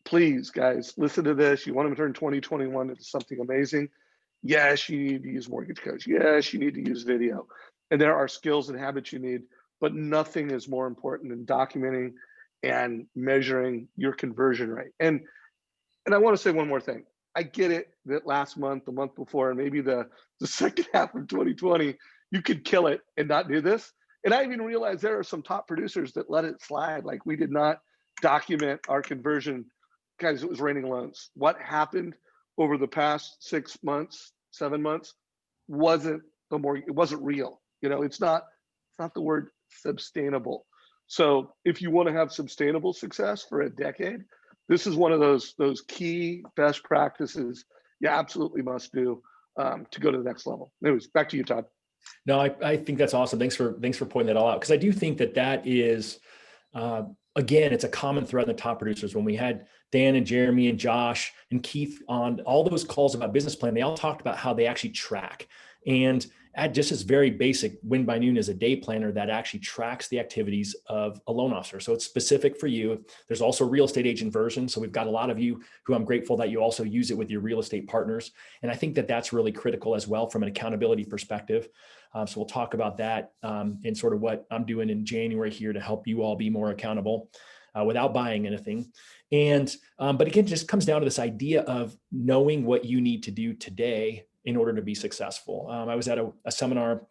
please, guys, listen to this. You want to turn 2021 into something amazing. Yes, you need to use Mortgage Coach. Yes, you need to use video. And there are skills and habits you need, but nothing is more important than documenting and measuring your conversion rate. And I want to say one more thing. I get it that last month, the month before, and maybe the second half of 2020, you could kill it and not do this. And I even realized there are some top producers that let it slide. Like, we did not document our conversion. Guys, it was raining loans. What happened over the past 6 months, 7 months, wasn't it wasn't real. It's not the word sustainable. So if you want to have sustainable success for a decade, this is one of those key best practices you absolutely must do to go to the next level. Anyways, back to you, Todd. No, I think that's awesome. Thanks for pointing that all out. Because I do think that is, again, it's a common thread in the top producers. When we had Dan and Jeremy and Josh and Keith on all those calls about business plan, they all talked about how they actually track. And at just this very basic, Win by Noon is a day planner that actually tracks the activities of a loan officer. So it's specific for you. There's also a real estate agent version. So we've got a lot of you who I'm grateful that you also use it with your real estate partners. And I think that that's really critical as well from an accountability perspective. So we'll talk about that in sort of what I'm doing in January here to help you all be more accountable without buying anything. And but again, it just comes down to this idea of knowing what you need to do today in order to be successful. I was at a seminar,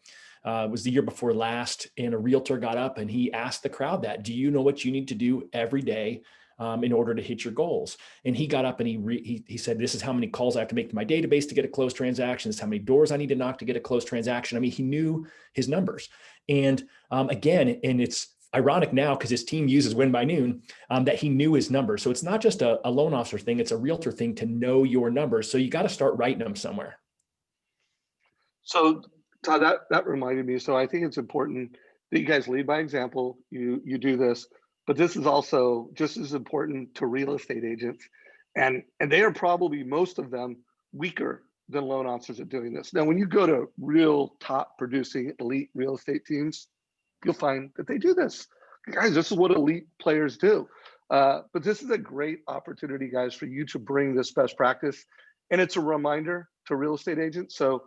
it was the year before last, and a realtor got up and he asked the crowd that, do you know what you need to do every day in order to hit your goals? And he got up and he said, this is how many calls I have to make to my database to get a closed transaction. This is how many doors I need to knock to get a closed transaction. I mean, he knew his numbers. And again, and it's ironic now because his team uses Win by Noon, that he knew his numbers. So it's not just a loan officer thing, it's a realtor thing to know your numbers. So you got to start writing them somewhere. So Todd, that reminded me. So I think it's important that you guys lead by example. You do this, but this is also just as important to real estate agents, and they are probably, most of them, weaker than loan officers at doing this. Now, when you go to real top producing elite real estate teams, you'll find that they do this. Guys, this is what elite players do. But this is a great opportunity, guys, for you to bring this best practice, and it's a reminder to real estate agents. So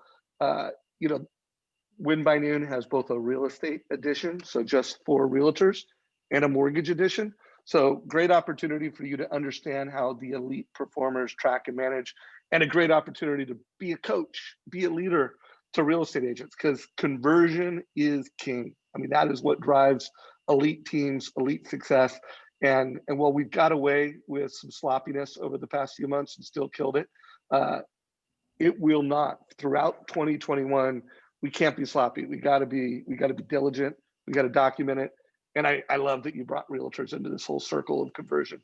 Win by Noon has both a real estate edition, so just for realtors, and a mortgage edition. So great opportunity for you to understand how the elite performers track and manage, and a great opportunity to be a coach, be a leader to real estate agents, because conversion is king. I mean, that is what drives elite teams, elite success. And while we've got away with some sloppiness over the past few months and still killed it, It will not. Throughout 2021, we can't be sloppy. We got to be diligent. We got to document it. And I love that you brought realtors into this whole circle of conversion.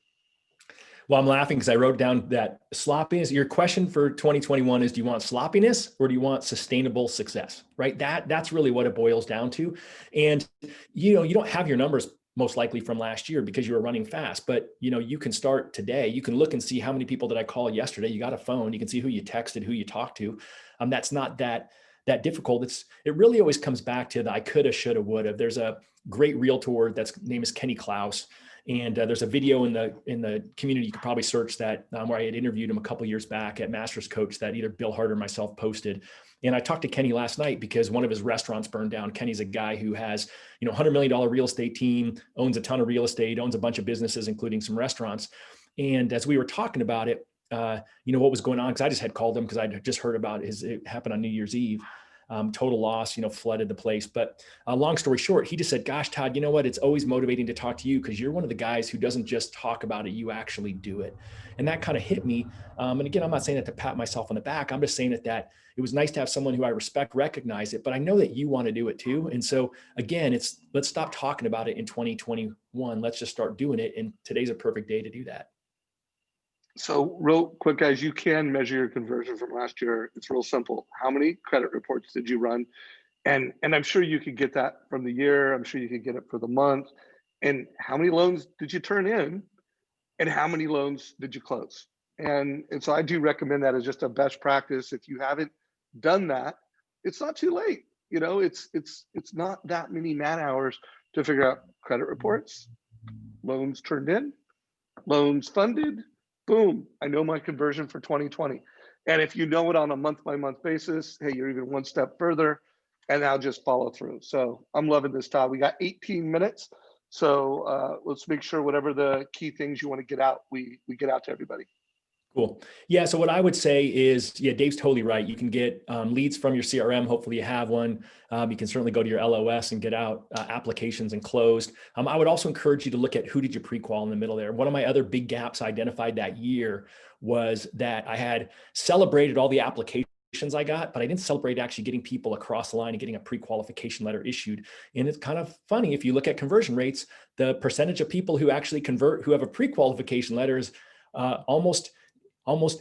Well, I'm laughing because I wrote down that sloppiness. Your question for 2021 is, do you want sloppiness or do you want sustainable success? Right? That's really what it boils down to. And you don't have your numbers most likely from last year because you were running fast, but you can start today. You can look and see how many people did I call yesterday. You got a phone. You can see who you texted, who you talked to. That's not that difficult. It really always comes back to the I coulda, shoulda, woulda. There's a great realtor that's name is Kenny Klaus. And there's a video in the community, you could probably search that, where I had interviewed him a couple of years back at Masters Coach that either Bill Hart or myself posted. And I talked to Kenny last night because one of his restaurants burned down. Kenny's a guy who has, $100 million real estate team, owns a ton of real estate, owns a bunch of businesses, including some restaurants. And as we were talking about it, what was going on, because I just had called him because I'd just heard about it happened on New Year's Eve. Total loss, flooded the place. But long story short, he just said, gosh, Todd, you know what? It's always motivating to talk to you because you're one of the guys who doesn't just talk about it, you actually do it. And that kind of hit me. And again, I'm not saying that to pat myself on the back. I'm just saying that it was nice to have someone who I respect recognize it, but I know that you want to do it too. And so again, let's stop talking about it in 2021. Let's just start doing it. And today's a perfect day to do that. So real quick, guys, you can measure your conversion from last year. It's real simple. How many credit reports did you run? And I'm sure you could get that from the year. I'm sure you could get it for the month. And how many loans did you turn in? And how many loans did you close? And so I do recommend that as just a best practice. If you haven't done that, it's not too late. It's not that many man hours to figure out credit reports, loans turned in, loans funded. Boom, I know my conversion for 2020. And if you know it on a month by month basis, hey, you're even one step further, and I'll just follow through. So I'm loving this, Todd. We got 18 minutes. So let's make sure whatever the key things you want to get out, we get out to everybody. Cool. Yeah. So what I would say is, Dave's totally right. You can get leads from your CRM. Hopefully you have one. You can certainly go to your LOS and get out applications and closed. I would also encourage you to look at who did you pre-qual in the middle there. One of my other big gaps I identified that year was that I had celebrated all the applications I got, but I didn't celebrate actually getting people across the line and getting a pre-qualification letter issued. And it's kind of funny, if you look at conversion rates, the percentage of people who actually convert, who have a pre-qualification letter is almost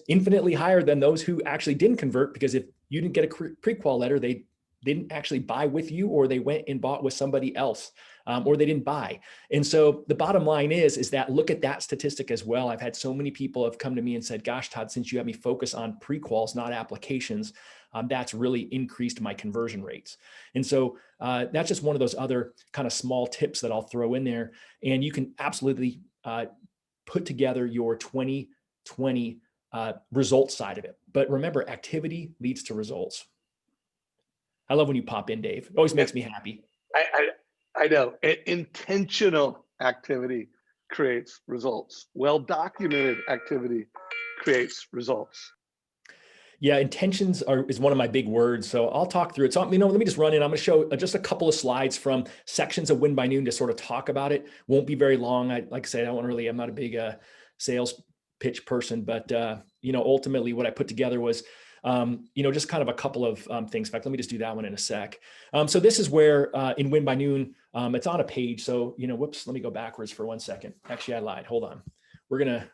infinitely higher than those who actually didn't convert, because if you didn't get a pre-qual letter, they didn't actually buy with you, or they went and bought with somebody else, or they didn't buy. And so the bottom line is that look at that statistic as well. I've had so many people have come to me and said, gosh, Todd, since you have me focus on pre-quals, not applications, that's really increased my conversion rates. And so that's just one of those other kind of small tips that I'll throw in there. And you can absolutely put together your 2020 results side of it. But remember, activity leads to results. I love when you pop in, Dave. It always makes me happy. I know. Intentional activity creates results. Well-documented activity creates results. Yeah, intentions is one of my big words. So I'll talk through it. So, let me just run in. I'm going to show just a couple of slides from sections of Win by Noon to sort of talk about it. Won't be very long. Like I said, I'm not a big sales pitch person, but ultimately what I put together was, just kind of a couple of things. In fact, let me just do that one in a sec. So this is where in Win by Noon, it's on a page. So, whoops, let me go backwards for 1 second. Actually, I lied. Hold on. I'm going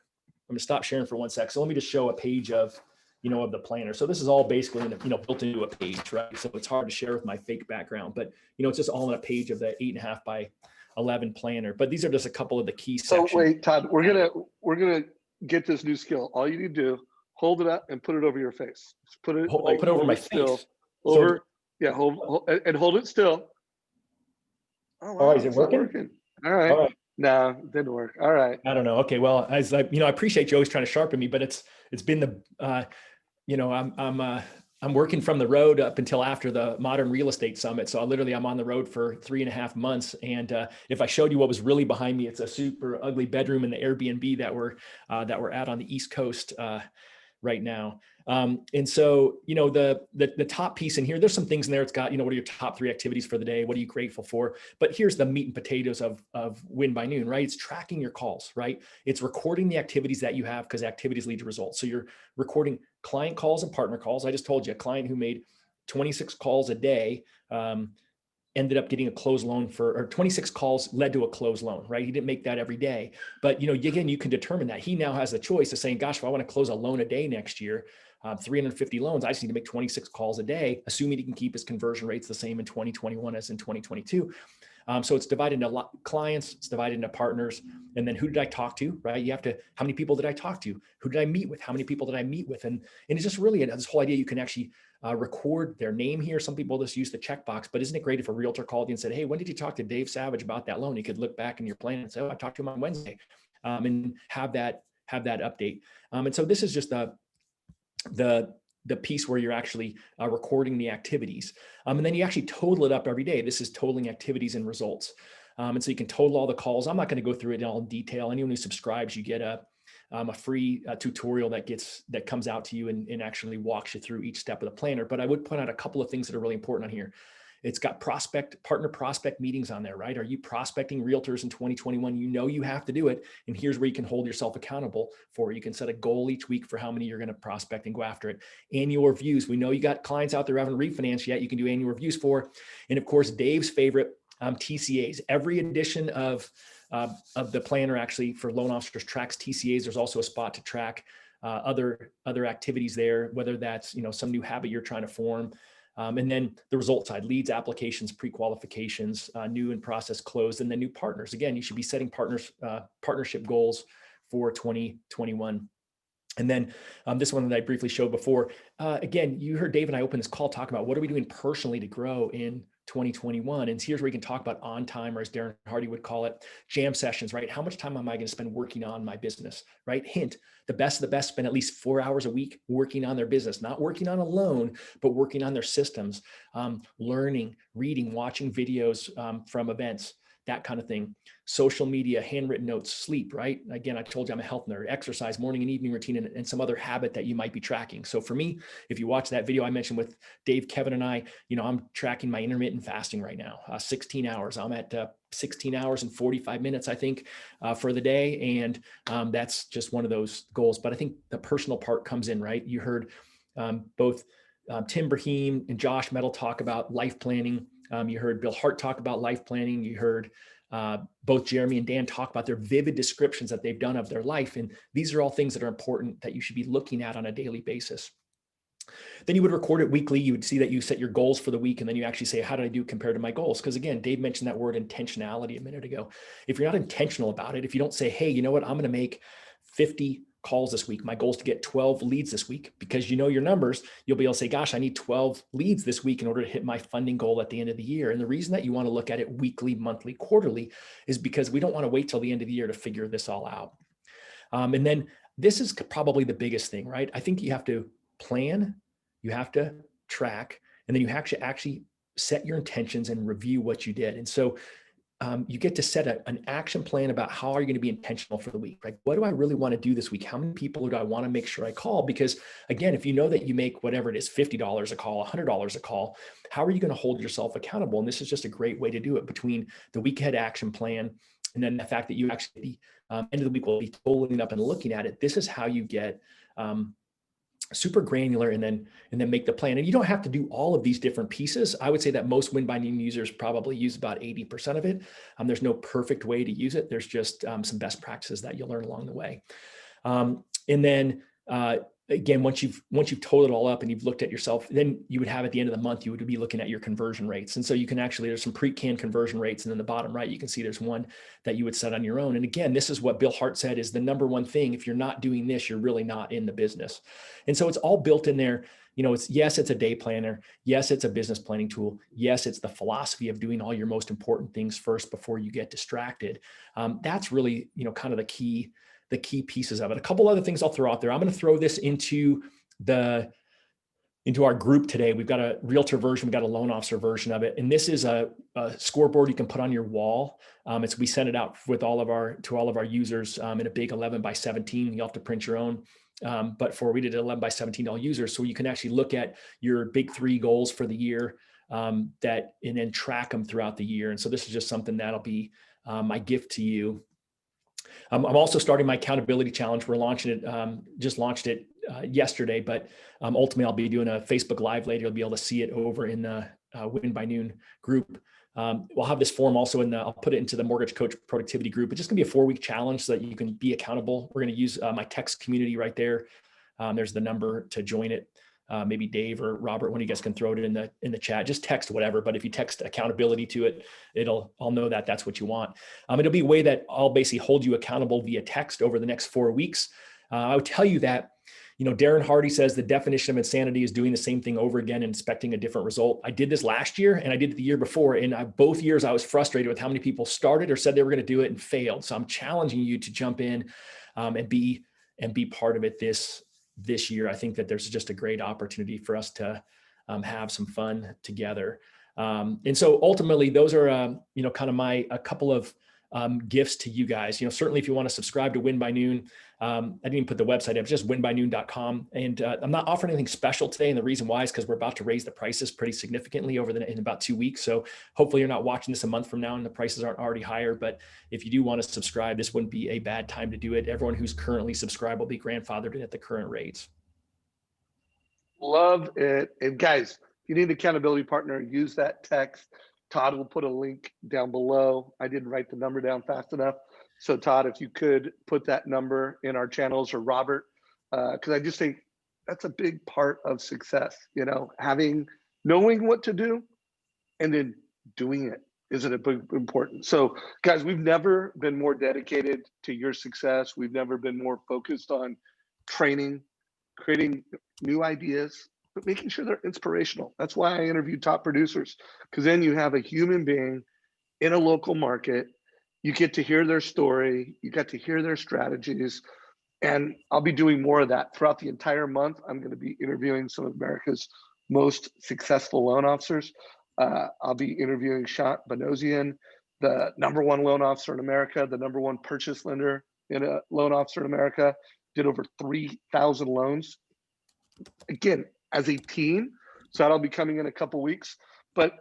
to stop sharing for 1 sec. So let me just show a page of the planner. So this is all basically, built into a page, right? So it's hard to share with my fake background, but it's just all on a page of the 8.5 by 11 planner. But these are just a couple of the key sections. So wait, Todd, we're gonna get this new skill. All you need to do, hold it up and put it over your face. Just put it. Put it over my face. Over, yeah, hold it still. Oh, wow, is it working? All right. No, it didn't work. All right. I don't know. Okay. Well, as I appreciate you always trying to sharpen me, but it's been I'm working from the road up until after the Modern Real Estate Summit. So I'm on the road for 3.5 months. And if I showed you what was really behind me, it's a super ugly bedroom in the Airbnb that we're at on the East Coast right now. And so, the top piece in here, there's some things in there. It's got, what are your top 3 activities for the day? What are you grateful for? But here's the meat and potatoes of Win by Noon, right? It's tracking your calls, right? It's recording the activities that you have, because activities lead to results. So you're recording client calls and partner calls. I just told you, a client who made 26 calls a day, ended up getting a closed loan or 26 calls led to a closed loan, right? He didn't make that every day, but again, you can determine that. He now has the choice of saying, gosh, if I want to close a loan a day next year, 350 loans, I just need to make 26 calls a day, assuming he can keep his conversion rates the same in 2021 as in 2022. So it's divided into clients, it's divided into partners, and then who did I talk to, right? You have to, how many people did I talk to? Who did I meet with? How many people did I meet with? And it's just really this whole idea you can actually record their name here. Some people just use the checkbox, but isn't it great if a realtor called you and said, hey, when did you talk to Dave Savage about that loan? You could look back in your plan and say, oh, I talked to him on Wednesday, and have that update. And so this is just the piece where you're actually recording the activities. And then you actually total it up every day. This is totaling activities and results. And so you can total all the calls. I'm not going to go through it in all detail. Anyone who subscribes, you get a free tutorial that comes out to you and actually walks you through each step of the planner. But I would point out a couple of things that are really important on here. It's got partner prospect meetings on there, right? Are you prospecting realtors in 2021? You have to do it. And here's where you can hold yourself accountable for it. You can set a goal each week for how many you're going to prospect and go after it. Annual reviews. We know you got clients out there who haven't refinanced yet. You can do annual reviews for. And of course, Dave's favorite, TCAs. Every edition of the planner actually for loan officers tracks TCAs. There's also a spot to track other activities there, whether that's, some new habit you're trying to form. And then the result side, leads, applications, pre-qualifications, new and process closed, and then new partners. Again, you should be setting partnership goals for 2021. And then this one that I briefly showed before, again, you heard Dave and I open this call talking about what are we doing personally to grow in 2021. And here's where we can talk about on time, or as Darren Hardy would call it, jam sessions, right? How much time am I going to spend working on my business, right? Hint, the best of the best spend at least 4 hours a week working on their business, not working on a loan, but working on their systems, learning, reading, watching videos from events, that kind of thing. Social media, handwritten notes, sleep, right? Again, I told you I'm a health nerd, exercise, morning and evening routine, and some other habit that you might be tracking. So for me, if you watch that video I mentioned with Dave, Kevin, and I, I'm tracking my intermittent fasting right now, 16 hours. I'm at 16 hours and 45 minutes, I think, for the day. And that's just one of those goals. But I think the personal part comes in, right? You heard both Tim Brahim and Josh Metal talk about life planning. You heard Bill Hart talk about life planning. You heard both Jeremy and Dan talk about their vivid descriptions that they've done of their life. And these are all things that are important that you should be looking at on a daily basis. Then you would record it weekly. You would see that you set your goals for the week, and then you actually say, how did I do compared to my goals? Because again, Dave mentioned that word intentionality a minute ago. If you're not intentional about it, if you don't say, hey, you know what, I'm going to make 50 calls this week. My goal is to get 12 leads this week, because you know your numbers, you'll be able to say, gosh, I need 12 leads this week in order to hit my funding goal at the end of the year. And the reason that you want to look at it weekly, monthly, quarterly is because we don't want to wait till the end of the year to figure this all out. And then this is probably the biggest thing, right? I think you have to plan, you have to track, and then you have to actually set your intentions and review what you did. And so you get to set an action plan about how are you going to be intentional for the week, right? What do I really want to do this week? How many people do I want to make sure I call? Because again, if you know that you make whatever it is, $50 a call, $100 a call, how are you going to hold yourself accountable? And this is just a great way to do it between the week ahead action plan and then the fact that you actually end of the week will be totaling up and looking at it. This is how you get super granular and then make the plan. And you don't have to do all of these different pieces. I would say that most Win by Noon users probably use about 80% of it. There's no perfect way to use it. There's just some best practices that you'll learn along the way. And then again, once you've totaled it all up and you've looked at yourself, then you would have at the end of the month, you would be looking at your conversion rates. And so you can actually, there's some pre-canned conversion rates. And then the bottom right, you can see there's one that you would set on your own. And again, this is what Bill Hart said is the number one thing. If you're not doing this, you're really not in the business. And so it's all built in there. Yes, it's a day planner. Yes, it's a business planning tool. Yes, it's the philosophy of doing all your most important things first before you get distracted. That's really, kind of the key pieces of it. A couple other things I'll throw out there. I'm going to throw this into our group today. We've got a realtor version, we've got a loan officer version of it. And this is a scoreboard you can put on your wall. We send it out to all of our users in a big 11 by 17. You'll have to print your own. but we did 11 by 17 all users. So you can actually look at your big 3 goals for the year, and then track them throughout the year. And so this is just something that'll be my gift to you. I'm also starting my accountability challenge. We're launching it, just launched it yesterday, but ultimately I'll be doing a Facebook Live later. You'll be able to see it over in the Win by Noon group. We'll have this form also I'll put it into the Mortgage Coach Productivity group. It's just gonna be a 4-week challenge so that you can be accountable. We're gonna use my text community right there. There's the number to join it. Maybe Dave or Robert, one of you guys can throw it in the chat. Just text whatever, but if you text accountability to it, I'll know that that's what you want. It'll be a way that I'll basically hold you accountable via text over the next 4 weeks. I would tell you that, Darren Hardy says the definition of insanity is doing the same thing over again and expecting a different result. I did this last year and I did it the year before. And both years I was frustrated with how many people started or said they were going to do it and failed. So I'm challenging you to jump in and be part of it this year. I think that there's just a great opportunity for us to have some fun together. And so ultimately those are, kind of a couple of gifts to you guys. Certainly if you want to subscribe to Win by Noon, I didn't even put the website up, it's just winbynoon.com. And I'm not offering anything special today. And the reason why is because we're about to raise the prices pretty significantly in about 2 weeks. So hopefully you're not watching this a month from now and the prices aren't already higher. But if you do want to subscribe, this wouldn't be a bad time to do it. Everyone who's currently subscribed will be grandfathered in at the current rates. Love it. And guys, if you need an accountability partner, use that text. Todd will put a link down below. I didn't write the number down fast enough. So Todd, if you could put that number in our channels, or Robert, because I just think that's a big part of success, knowing what to do and then doing it isn't it important. So guys, we've never been more dedicated to your success. We've never been more focused on training, creating new ideas, but making sure they're inspirational. That's why I interview top producers, because then you have a human being in a local market. You get to hear their story, you get to hear their strategies, and I'll be doing more of that throughout the entire month. I'm going to be interviewing some of America's most successful loan officers. I'll be interviewing Shant Banosian, the #1 loan officer in America, the #1 purchase lender in a loan officer in America, did over 3,000 loans. Again, as a team, so that'll be coming in a couple weeks, but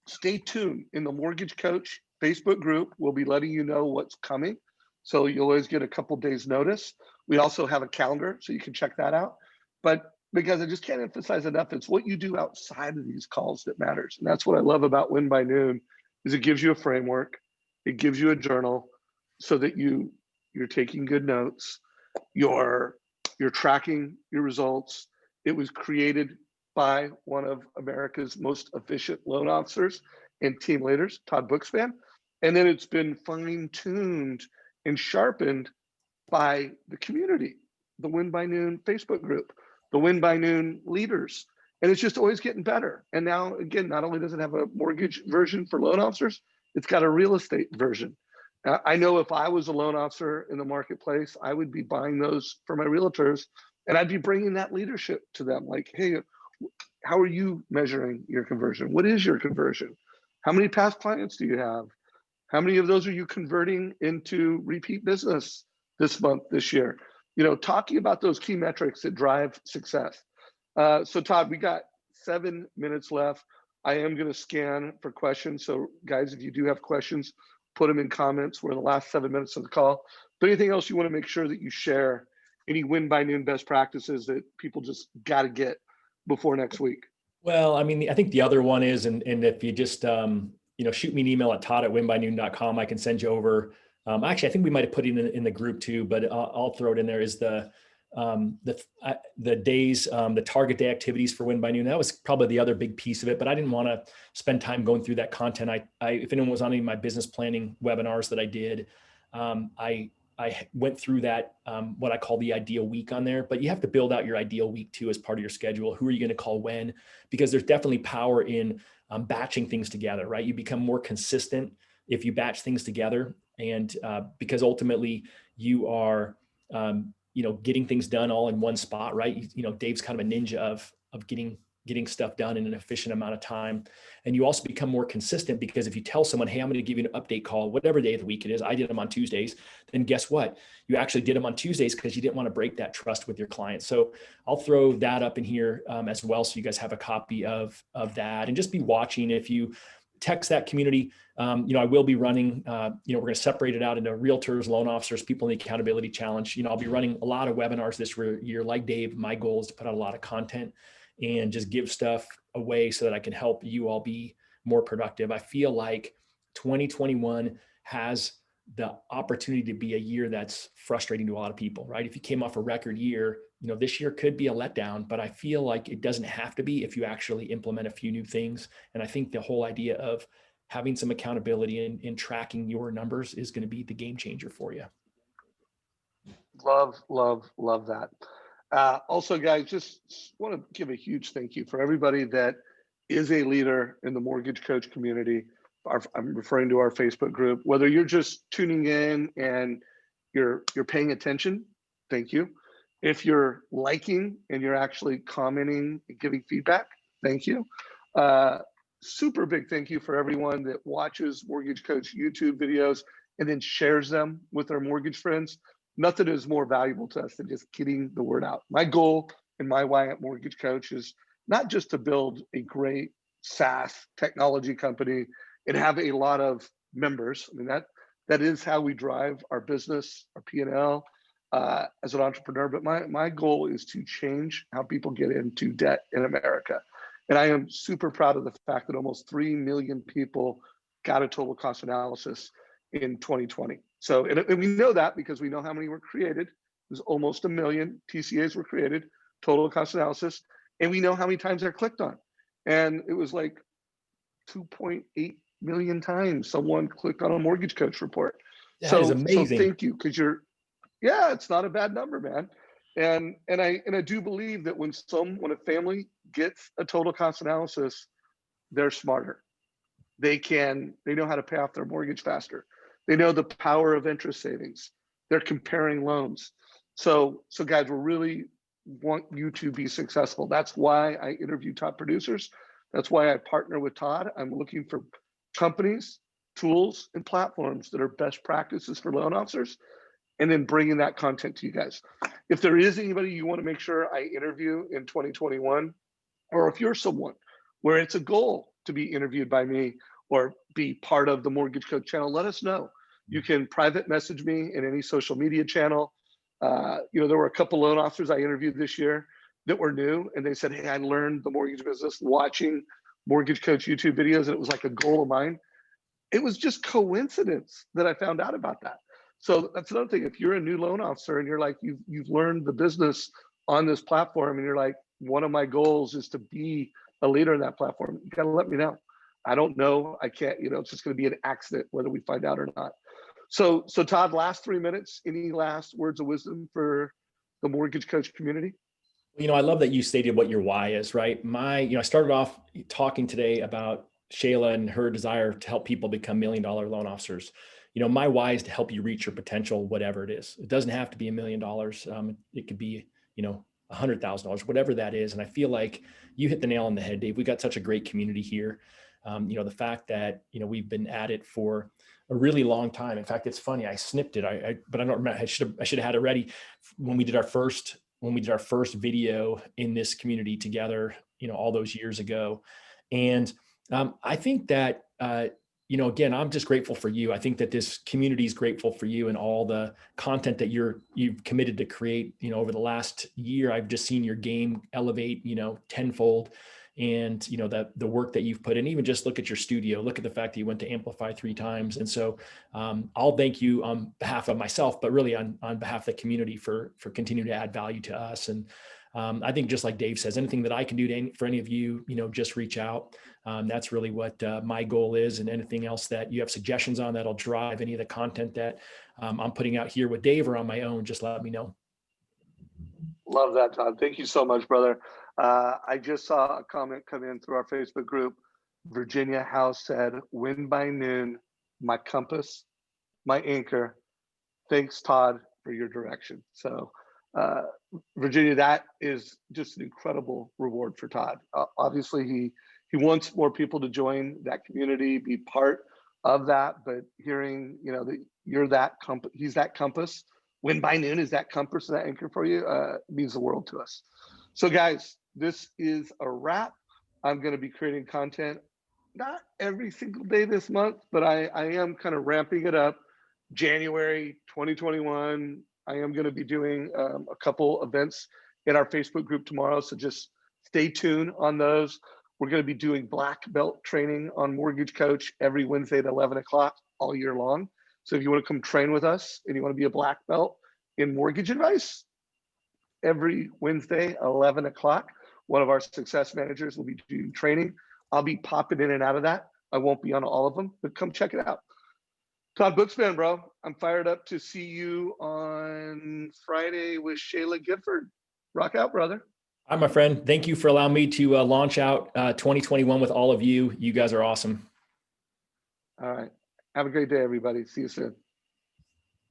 stay tuned. In the Mortgage Coach Facebook group, we'll be letting you know what's coming. So you'll always get a couple days notice. We also have a calendar, so you can check that out. But because I just can't emphasize enough, it's what you do outside of these calls that matters. And that's what I love about Win by Noon, is it gives you a framework, it gives you a journal so that you're taking good notes, you're tracking your results. It was created by one of America's most efficient loan officers and team leaders, Todd Bookspan. And then it's been fine-tuned and sharpened by the community, the Win by Noon Facebook group, the Win by Noon leaders. And it's just always getting better. And now, again, not only does it have a mortgage version for loan officers, it's got a real estate version. I know if I was a loan officer in the marketplace, I would be buying those for my realtors, and I'd be bringing that leadership to them. Like, hey, how are you measuring your conversion? What is your conversion? How many past clients do you have? How many of those are you converting into repeat business this month, this year? Talking about those key metrics that drive success. So Todd, we got 7 minutes left. I am going to scan for questions. So guys, if you do have questions, put them in comments. We're in the last 7 minutes of the call. But anything else you want to make sure that you share? Any Win by Noon best practices that people just got to get before next week? Well, I mean, I think the other one is, and if you just, shoot me an email at todd@winbynoon.com, I can send you over. Actually, I think we might have put it in the group too, but I'll throw it in there, is the days, the target day activities for Win by Noon. That was probably the other big piece of it, but I didn't want to spend time going through that content. If anyone was on any of my business planning webinars that I did, I went through that, what I call the ideal week on there, but you have to build out your ideal week too as part of your schedule. Who are you going to call when? Because there's definitely power in batching things together, right? You become more consistent if you batch things together, and because ultimately you are, getting things done all in one spot, right? Dave's kind of a ninja of getting getting stuff done in an efficient amount of time. And you also become more consistent, because if you tell someone, hey, I'm going to give you an update call, whatever day of the week it is, I did them on Tuesdays, then guess what? You actually did them on Tuesdays because you didn't want to break that trust with your clients. So I'll throw that up in here as well, so you guys have a copy of that, and just be watching. If you text that community, I will be running, we're going to separate it out into realtors, loan officers, people in the accountability challenge. I'll be running a lot of webinars this year. Like Dave, my goal is to put out a lot of content and just give stuff away so that I can help you all be more productive. I feel like 2021 has the opportunity to be a year that's frustrating to a lot of people, right? If you came off a record year, this year could be a letdown, but I feel like it doesn't have to be if you actually implement a few new things. And I think the whole idea of having some accountability in tracking your numbers is going to be the game changer for you. Love, love, love that. Also, guys, just want to give a huge thank you for everybody that is a leader in the mortgage coach community. I'm referring to our Facebook group. Whether you're just tuning in and you're paying attention, thank you. If you're liking and you're actually commenting and giving feedback, thank you. Super big thank you for everyone that watches Mortgage Coach YouTube videos and then shares them with their mortgage friends. Nothing is more valuable to us than just getting the word out. My goal and my why at Mortgage Coach is not just to build a great SaaS technology company and have a lot of members. I mean, that is how we drive our business, our P&L as an entrepreneur. But my goal is to change how people get into debt in America. And I am super proud of the fact that almost 3 million people got a total cost analysis in 2020. So, and we know that because we know how many were created. There's almost 1 million TCAs were created, total cost analysis, and we know how many times they're clicked on. And it was like 2.8 million times someone clicked on a Mortgage Coach report. That is amazing. So thank you, because it's not a bad number, man. And I do believe that when a family gets a total cost analysis, they're smarter. They know how to pay off their mortgage faster. They know the power of interest savings. They're comparing loans. So guys, we really want you to be successful. That's why I interview top producers. That's why I partner with Todd. I'm looking for companies, tools, and platforms that are best practices for loan officers, and then bringing that content to you guys. If there is anybody you want to make sure I interview in 2021, or if you're someone where it's a goal to be interviewed by me or be part of the Mortgage Coach channel, let us know. You can private message me in any social media channel. There were a couple loan officers I interviewed this year that were new, and they said, hey, I learned the mortgage business watching Mortgage Coach YouTube videos, and it was like a goal of mine. It was just coincidence that I found out about that. So that's another thing. If you're a new loan officer and you're like, you've learned the business on this platform, and you're like, one of my goals is to be a leader in that platform, you gotta let me know. I don't know. I can't, it's just going to be an accident whether we find out or not. So Todd, last 3 minutes, any last words of wisdom for the Mortgage Coach community? I love that you stated what your why is, right? I started off talking today about Shayla and her desire to help people become $1 million loan officers. My why is to help you reach your potential, whatever it is. It doesn't have to be $1 million. It could be, $100,000, whatever that is. And I feel like you hit the nail on the head, Dave. We got such a great community here. The fact that, we've been at it for a really long time. In fact, it's funny, I snipped it, but I don't remember, I should have had it ready when we did our first video in this community together, all those years ago. And I think that, again, I'm just grateful for you. I think that this community is grateful for you and all the content that you've committed to create, over the last year. I've just seen your game elevate, tenfold. And, the work that you've put in, even just look at your studio, look at the fact that you went to Amplify 3 times. And so I'll thank you on behalf of myself, but really on behalf of the community for continuing to add value to us. And I think just like Dave says, anything that I can do for any of you, just reach out. That's really what my goal is. And anything else that you have suggestions on that'll drive any of the content that I'm putting out here with Dave or on my own, just let me know. Love that, Todd. Thank you so much, brother. I just saw a comment come in through our Facebook group. Virginia House said, win by noon, my compass, my anchor. Thanks, Todd, for your direction. So Virginia, that is just an incredible reward for Todd. Obviously, he wants more people to join that community, be part of that. But hearing, you know, that you're that he's that compass. Win by noon is that compass, that anchor for you, means the world to us. So, guys, this is a wrap. I'm going to be creating content not every single day this month, but I am kind of ramping it up. January 2021, I am going to be doing a couple events in our Facebook group tomorrow. So just stay tuned on those. We're going to be doing black belt training on Mortgage Coach every Wednesday at 11 o'clock all year long. So if you want to come train with us and you want to be a black belt in mortgage advice, every Wednesday, 11 o'clock, one of our success managers will be doing training. I'll be popping in and out of that. I won't be on all of them, but come check it out. Todd, Bookspan, bro. I'm fired up to see you on Friday with Shayla Gifford. Rock out, brother. Hi, my friend. Thank you for allowing me to launch out 2021 with all of you. You guys are awesome. All right. Have a great day, everybody. See you soon.